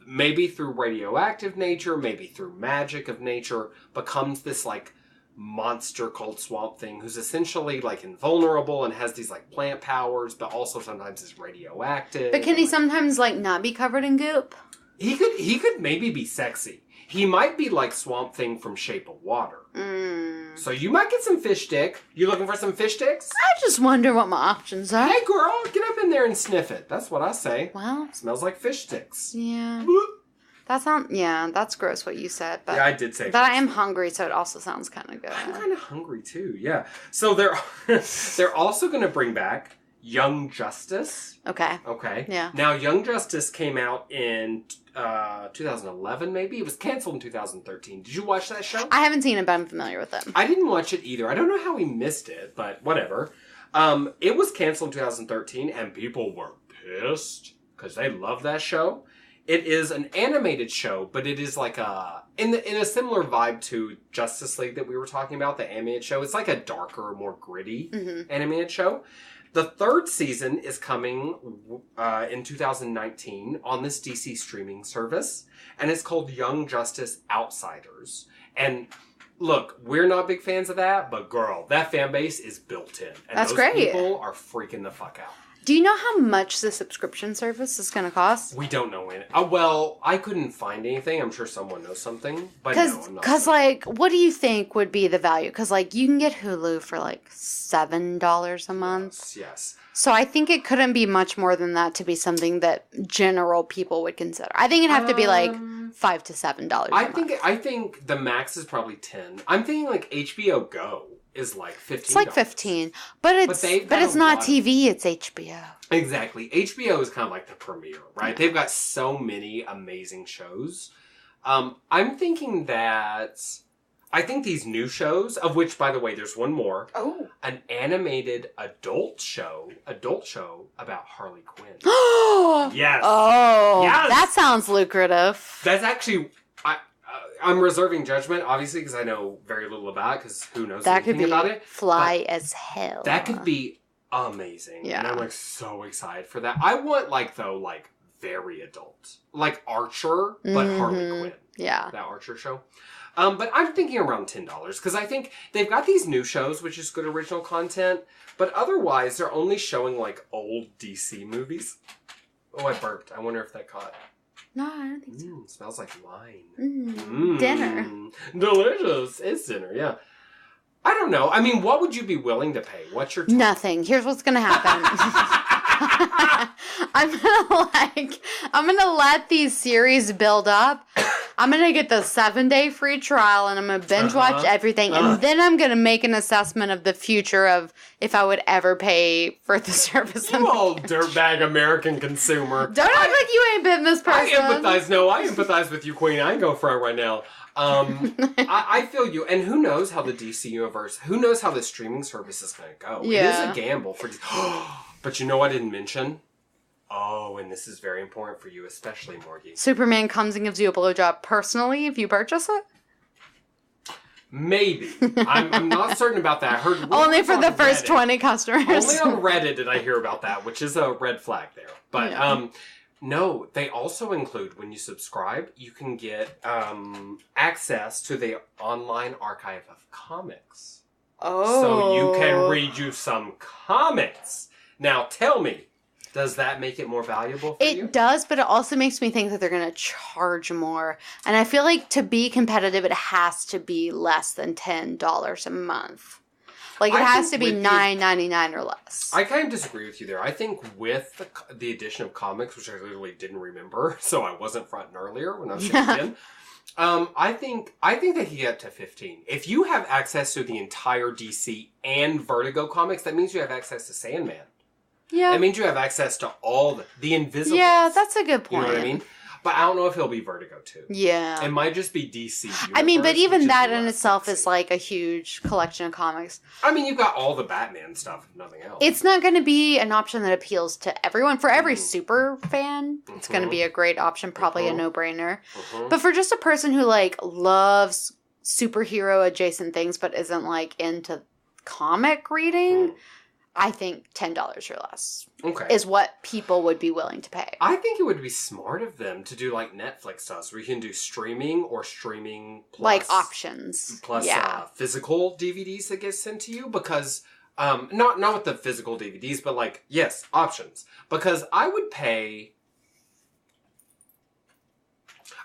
maybe through radioactive nature, maybe through magic of nature, becomes this, like, monster called Swamp Thing, who's essentially, like, invulnerable and has these, like, plant powers, but also sometimes is radioactive. But can he sometimes like not be covered in goop? He could maybe be sexy. He might be like Swamp Thing from Shape of Water. So you might get some fish stick. You looking for some fish sticks? I just wonder what my options are. Hey, girl, get up in there and sniff it. That's what I say. Well, Smells like fish sticks. yeah. That's gross what you said, but Yeah, I did say but fish I am hungry, so it also sounds kind of good. I'm kind of hungry too, yeah. So they're also going to bring back Young Justice. Okay. Okay. Yeah. Now, Young Justice came out in 2011, maybe? It was canceled in 2013. Did you watch that show? I haven't seen it, but I'm familiar with it. I didn't watch it either. I don't know how we missed it, but whatever. It was canceled in 2013, and people were pissed because they loved that show. It is an animated show, but it is like in a similar vibe to Justice League that we were talking about, the animated show. It's like a darker, more gritty animated show. The third season is coming in 2019 on this DC streaming service, and it's called Young Justice Outsiders. And look, we're not big fans of that, but girl, that fan base is built in. And That's those great. people are freaking the fuck out. Do you know how much the subscription service is going to cost? We don't know any. Well, I couldn't find anything. I'm sure someone knows something, but no, I'm not. Because, like, what do you think would be the value? Because, like, you can get Hulu for, like, $7 a month. Yes. So I think it couldn't be much more than that to be something that general people would consider. I think it'd have to be, like, $5 to $7 a month. I think the max is probably 10. I'm thinking, like, HBO Go is like $15. It's like 15, but it's not TV. It's HBO. Exactly. HBO is kind of like the premiere, right? They've got so many amazing shows. I'm thinking that I think these new shows, of which, by the way, there's one more. Oh, an animated adult show about Harley Quinn. Yes. Oh, yes. That sounds lucrative. That's actually. I'm reserving judgment, obviously, because I know very little about it, because who knows anything about it. Fly as hell. That could be amazing. Yeah. And I'm, like, so excited for that. I want, like, very adult. Like Archer, but Harley Quinn. Yeah. That Archer show. But I'm thinking around $10, because I think they've got these new shows, which is good original content, but otherwise, they're only showing, like, old DC movies. Oh, I burped. I wonder if that caught... No, I don't think so. Smells like wine. Dinner. Delicious. It's dinner, yeah. I don't know. I mean, what would you be willing to pay? What's your... Nothing. Here's what's going to happen. I'm going to let these series build up. I'm going to get the 7-day free trial, and I'm going to binge watch everything. And then I'm going to make an assessment of the future of if I would ever pay for the service. You old dirtbag American consumer. Don't act like you ain't been this person. I empathize with you, Queen. I can go for it right now. I feel you. And who knows how the DC universe, who knows how the streaming service is going to go. Yeah. It is a gamble for... But you know what I didn't mention? Oh, and this is very important for you, especially, Morgie. Superman comes and gives you a blowjob personally if you purchase it? Maybe. I'm not certain about that. I heard only for the first 20 customers. Only on Reddit did I hear about that, which is a red flag there. But no, they also include, when you subscribe, you can get access to the online archive of comics. Oh. So you can read you some comics. Now tell me, does that make it more valuable for you? It does, but it also makes me think that they're going to charge more. And I feel like to be competitive, it has to be less than $10 a month. Like, it has to be $9.99 or less. I kind of disagree with you there. I think with the addition of comics, which I literally didn't remember, so I wasn't fronting earlier when I was checking in, I think they can get to 15. If you have access to the entire DC and Vertigo comics, that means you have access to Sandman. Yeah. That means you have access to all the Invisibles. Yeah, that's a good point. You know what I mean? But I don't know if he'll be Vertigo too. Yeah. It might just be DC Universe, I mean, but even that in itself is like a huge collection of comics. I mean, you've got all the Batman stuff, if nothing else. It's not going to be an option that appeals to everyone. For every super fan, it's going to be a great option, probably a no-brainer. But for just a person who, like, loves superhero adjacent things but isn't, like, into comic reading... I think $10 or less is what people would be willing to pay. I think it would be smart of them to do like Netflix does, where you can do streaming or streaming plus... Like options. Plus physical DVDs that get sent to you, because... not with the physical DVDs, but like, yes, options. Because I would pay...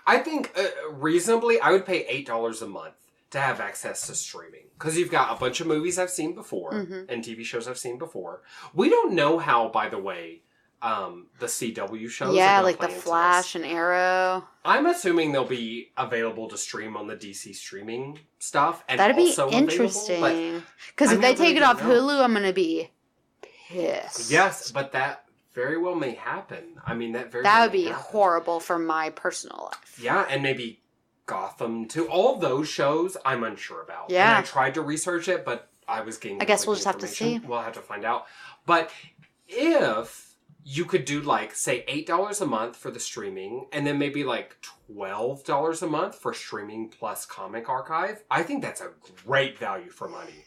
I think, reasonably, I would pay $8 a month to have access to streaming. Because you've got a bunch of movies I've seen before, and TV shows I've seen before. We don't know how, by the way, the CW shows are like the Flash and Arrow. I'm assuming they'll be available to stream on the DC streaming stuff. And that'd be also interesting. Because if they take it off Hulu, I'm going to be pissed. Yes, but that very well may happen. I mean, that would be horrible for my personal life. Yeah, and maybe... Gotham too. All those shows I'm unsure about. Yeah. And I tried to research it, but I was getting... I guess we'll just have to see. We'll have to find out. But if you could do like, say, $8 a month for the streaming, and then maybe like $12 a month for streaming plus comic archive. I think that's a great value for money.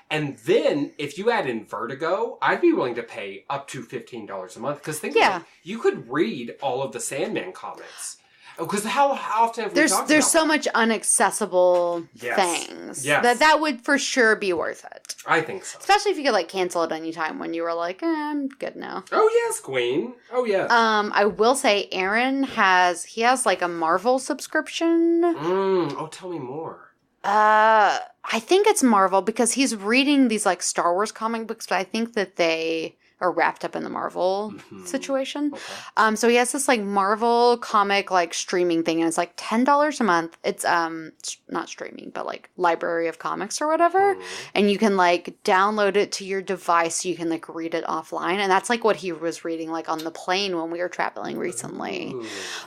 And then if you add in Vertigo, I'd be willing to pay up to $15 a month. Because think about it, you could read all of the Sandman comics. Because how often have we talked about There's so much unaccessible things that would for sure be worth it. I think so. Especially if you could like cancel at any time when you were like, I'm good now. Oh yes, Queen. Oh yes. I will say Aaron has like a Marvel subscription. Oh, tell me more. I think it's Marvel because he's reading these like Star Wars comic books, but I think that they are wrapped up in the Marvel situation. Okay. So he has this like Marvel comic like streaming thing, and it's like $10 a month. It's not streaming, but like library of comics or whatever. And you can like download it to your device so you can like read it offline. And that's like what he was reading like on the plane when we were traveling recently.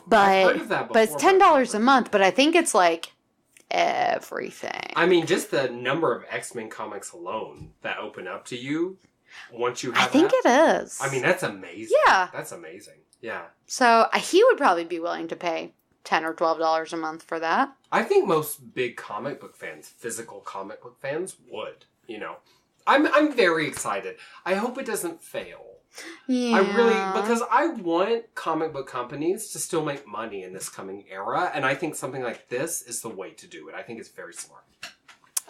But it's $10 a month, but I think it's like everything. I mean, just the number of X-Men comics alone that open up to you once you have I think it is. I mean, that's amazing. Yeah. That's amazing. Yeah. So he would probably be willing to pay $10 or $12 a month for that. I think most big comic book fans, physical comic book fans, would. You know, I'm very excited. I hope it doesn't fail. Yeah. I really, because I want comic book companies to still make money in this coming era, and I think something like this is the way to do it. I think it's very smart.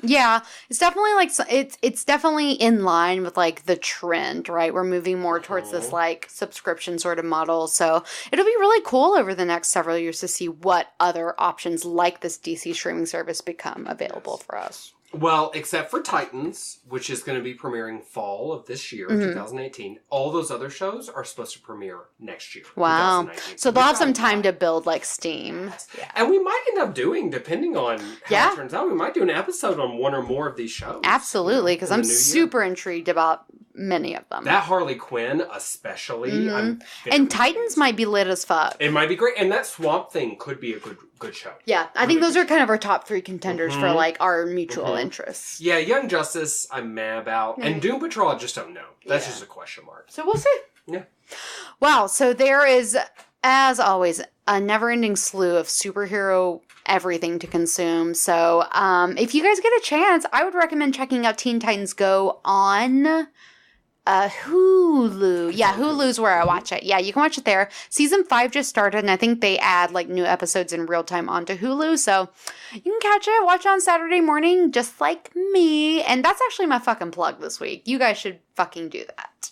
Yeah, it's definitely like it's definitely in line with like the trend, right? We're moving more towards this like subscription sort of model. So it'll be really cool over the next several years to see what other options like this DC streaming service become available for us. Well, except for Titans, which is going to be premiering fall of this year, 2018. All those other shows are supposed to premiere next year. Wow. So they'll have some time to build like steam. Yeah. And we might end up doing, depending on how it turns out, we might do an episode on one or more of these shows. Absolutely, because I'm super intrigued about many of them. That Harley Quinn, especially. And Titans might be lit as fuck. It might be great. And that Swamp Thing could be a good show. Yeah, I think those are kind of our top 3 contenders for like our mutual interests. Yeah, Young Justice, I'm mad about. And Doom Patrol, I just don't know. That's just a question mark. So we'll see. Yeah. Wow, so there is, as always, a never-ending slew of superhero everything to consume. So if you guys get a chance, I would recommend checking out Teen Titans Go on Hulu. Yeah, Hulu's where I watch it. Yeah, you can watch it there. Season 5 just started, and I think they add like new episodes in real time onto Hulu. So you can catch it, watch it on Saturday morning, just like me. And that's actually my fucking plug this week. You guys should fucking do that.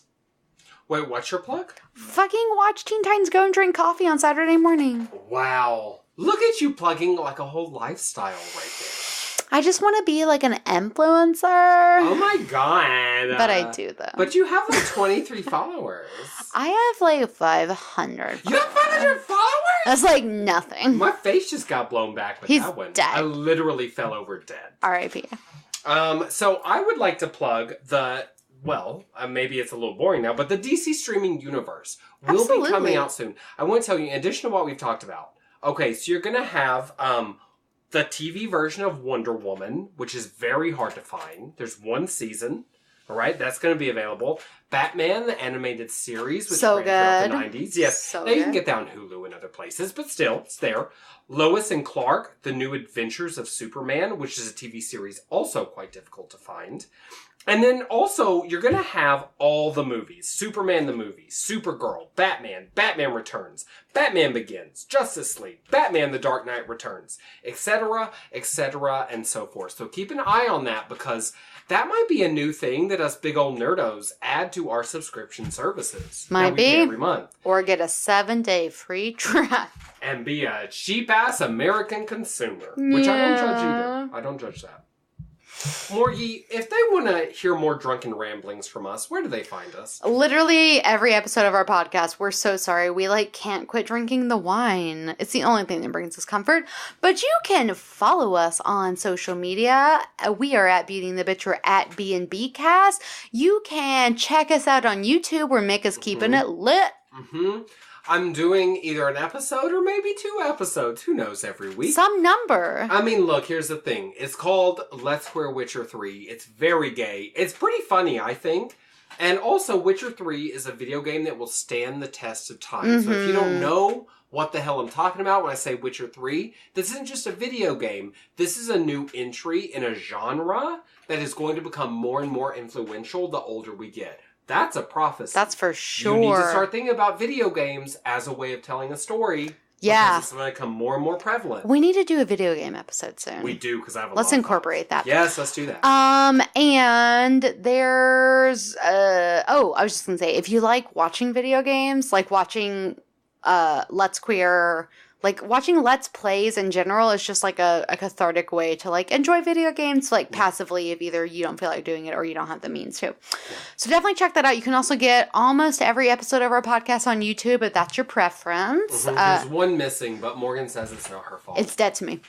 Wait, what's your plug? Fucking watch Teen Titans Go and drink coffee on Saturday morning. Wow. Look at you plugging like a whole lifestyle right there. I just want to be like an influencer. Oh my god. But I do, though. But you have like 23 followers. I have like 500. You have 500 followers? That's like nothing. My face just got blown back with that one. Dead. I literally fell over dead. R.I.P. So I would like to plug maybe it's a little boring now, but the DC streaming universe will be coming out soon. I want to tell you, in addition to what we've talked about, okay, so you're going to have the TV version of Wonder Woman, which is very hard to find. There's 1 season. All right, that's going to be available. Batman, the animated series, which ran throughout the 90s. Yes, now you can get that on Hulu and other places, but still, it's there. Lois and Clark, The New Adventures of Superman, which is a TV series also quite difficult to find. And then also, you're going to have all the movies. Superman the movie, Supergirl, Batman, Batman Returns, Batman Begins, Justice League, Batman The Dark Knight Returns, etc., and so forth. So keep an eye on that, because that might be a new thing that us big old nerdos add to our subscription services. Might be. Every month. Or get a 7-day free trial. And be a cheap-ass American consumer. Which I don't judge either. I don't judge that. Morgie, if they want to hear more drunken ramblings from us, where do they find us? Literally every episode of our podcast. We're so sorry. We can't quit drinking the wine. It's the only thing that brings us comfort. But you can follow us on social media. We are at Beating the Bitch. We're at B&B You can check us out on YouTube where Mick is keeping it lit. I'm doing either an episode or maybe 2 episodes. Who knows, every week. Some number. I mean, look, here's the thing. It's called Let's Queer Witcher 3. It's very gay. It's pretty funny, I think. And also, Witcher 3 is a video game that will stand the test of time. So if you don't know what the hell I'm talking about when I say Witcher 3, this isn't just a video game. This is a new entry in a genre that is going to become more and more influential the older we get. That's a prophecy. That's for sure. You need to start thinking about video games as a way of telling a story. Yeah. Because it's going to become more and more prevalent. We need to do a video game episode soon. We do, because I have a Let's lot of incorporate thoughts. that. Yes, let's do that. And there's, I was just going to say, if you like watching video games, like watching, Let's Queer, like watching Let's Plays in general is just like a cathartic way to like enjoy video games like passively if either you don't feel like doing it or you don't have the means to. So definitely check that out. You can also get almost every episode of our podcast on YouTube if that's your preference. There's one missing, but Morgan says it's not her fault. It's dead to me.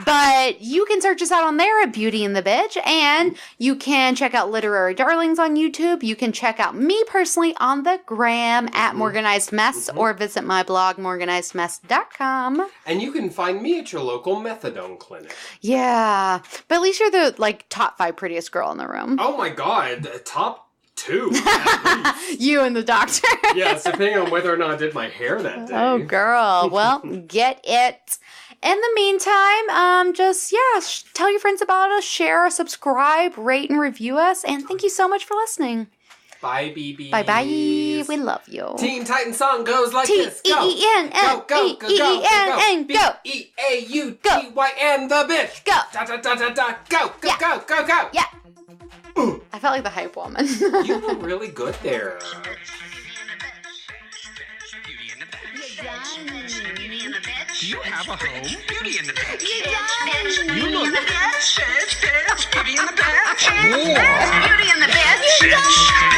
But you can search us out on there at Beauty and the Bitch, and you can check out Literary Darlings on YouTube. You can check out me personally on the gram at Morganized Mess, or visit my blog, morganizedmess.com. And you can find me at your local methadone clinic. Yeah, but at least you're the like top 5 prettiest girl in the room. Oh my god, top 2 at least. You and the doctor. Yes, depending on whether or not I did my hair that day. Oh, girl. Well, get it. In the meantime, tell your friends about us, share, subscribe, rate, and review us. And thank you so much for listening. Bye, BB. Bye-bye. We love you. Teen Titan song goes like this. Go. T-E-E-N-N. Go, go, go, go, go, go. Go. B-E-A-U-T-Y-N the bitch. Go. Da, da, da, da, da. Go, go, go, go, go. Yeah. I felt like the hype woman. You were really good there. Do you have a home? Beauty in the Bitch. You look. Bitch. Beauty in the Bitch. Beauty in the Bitch.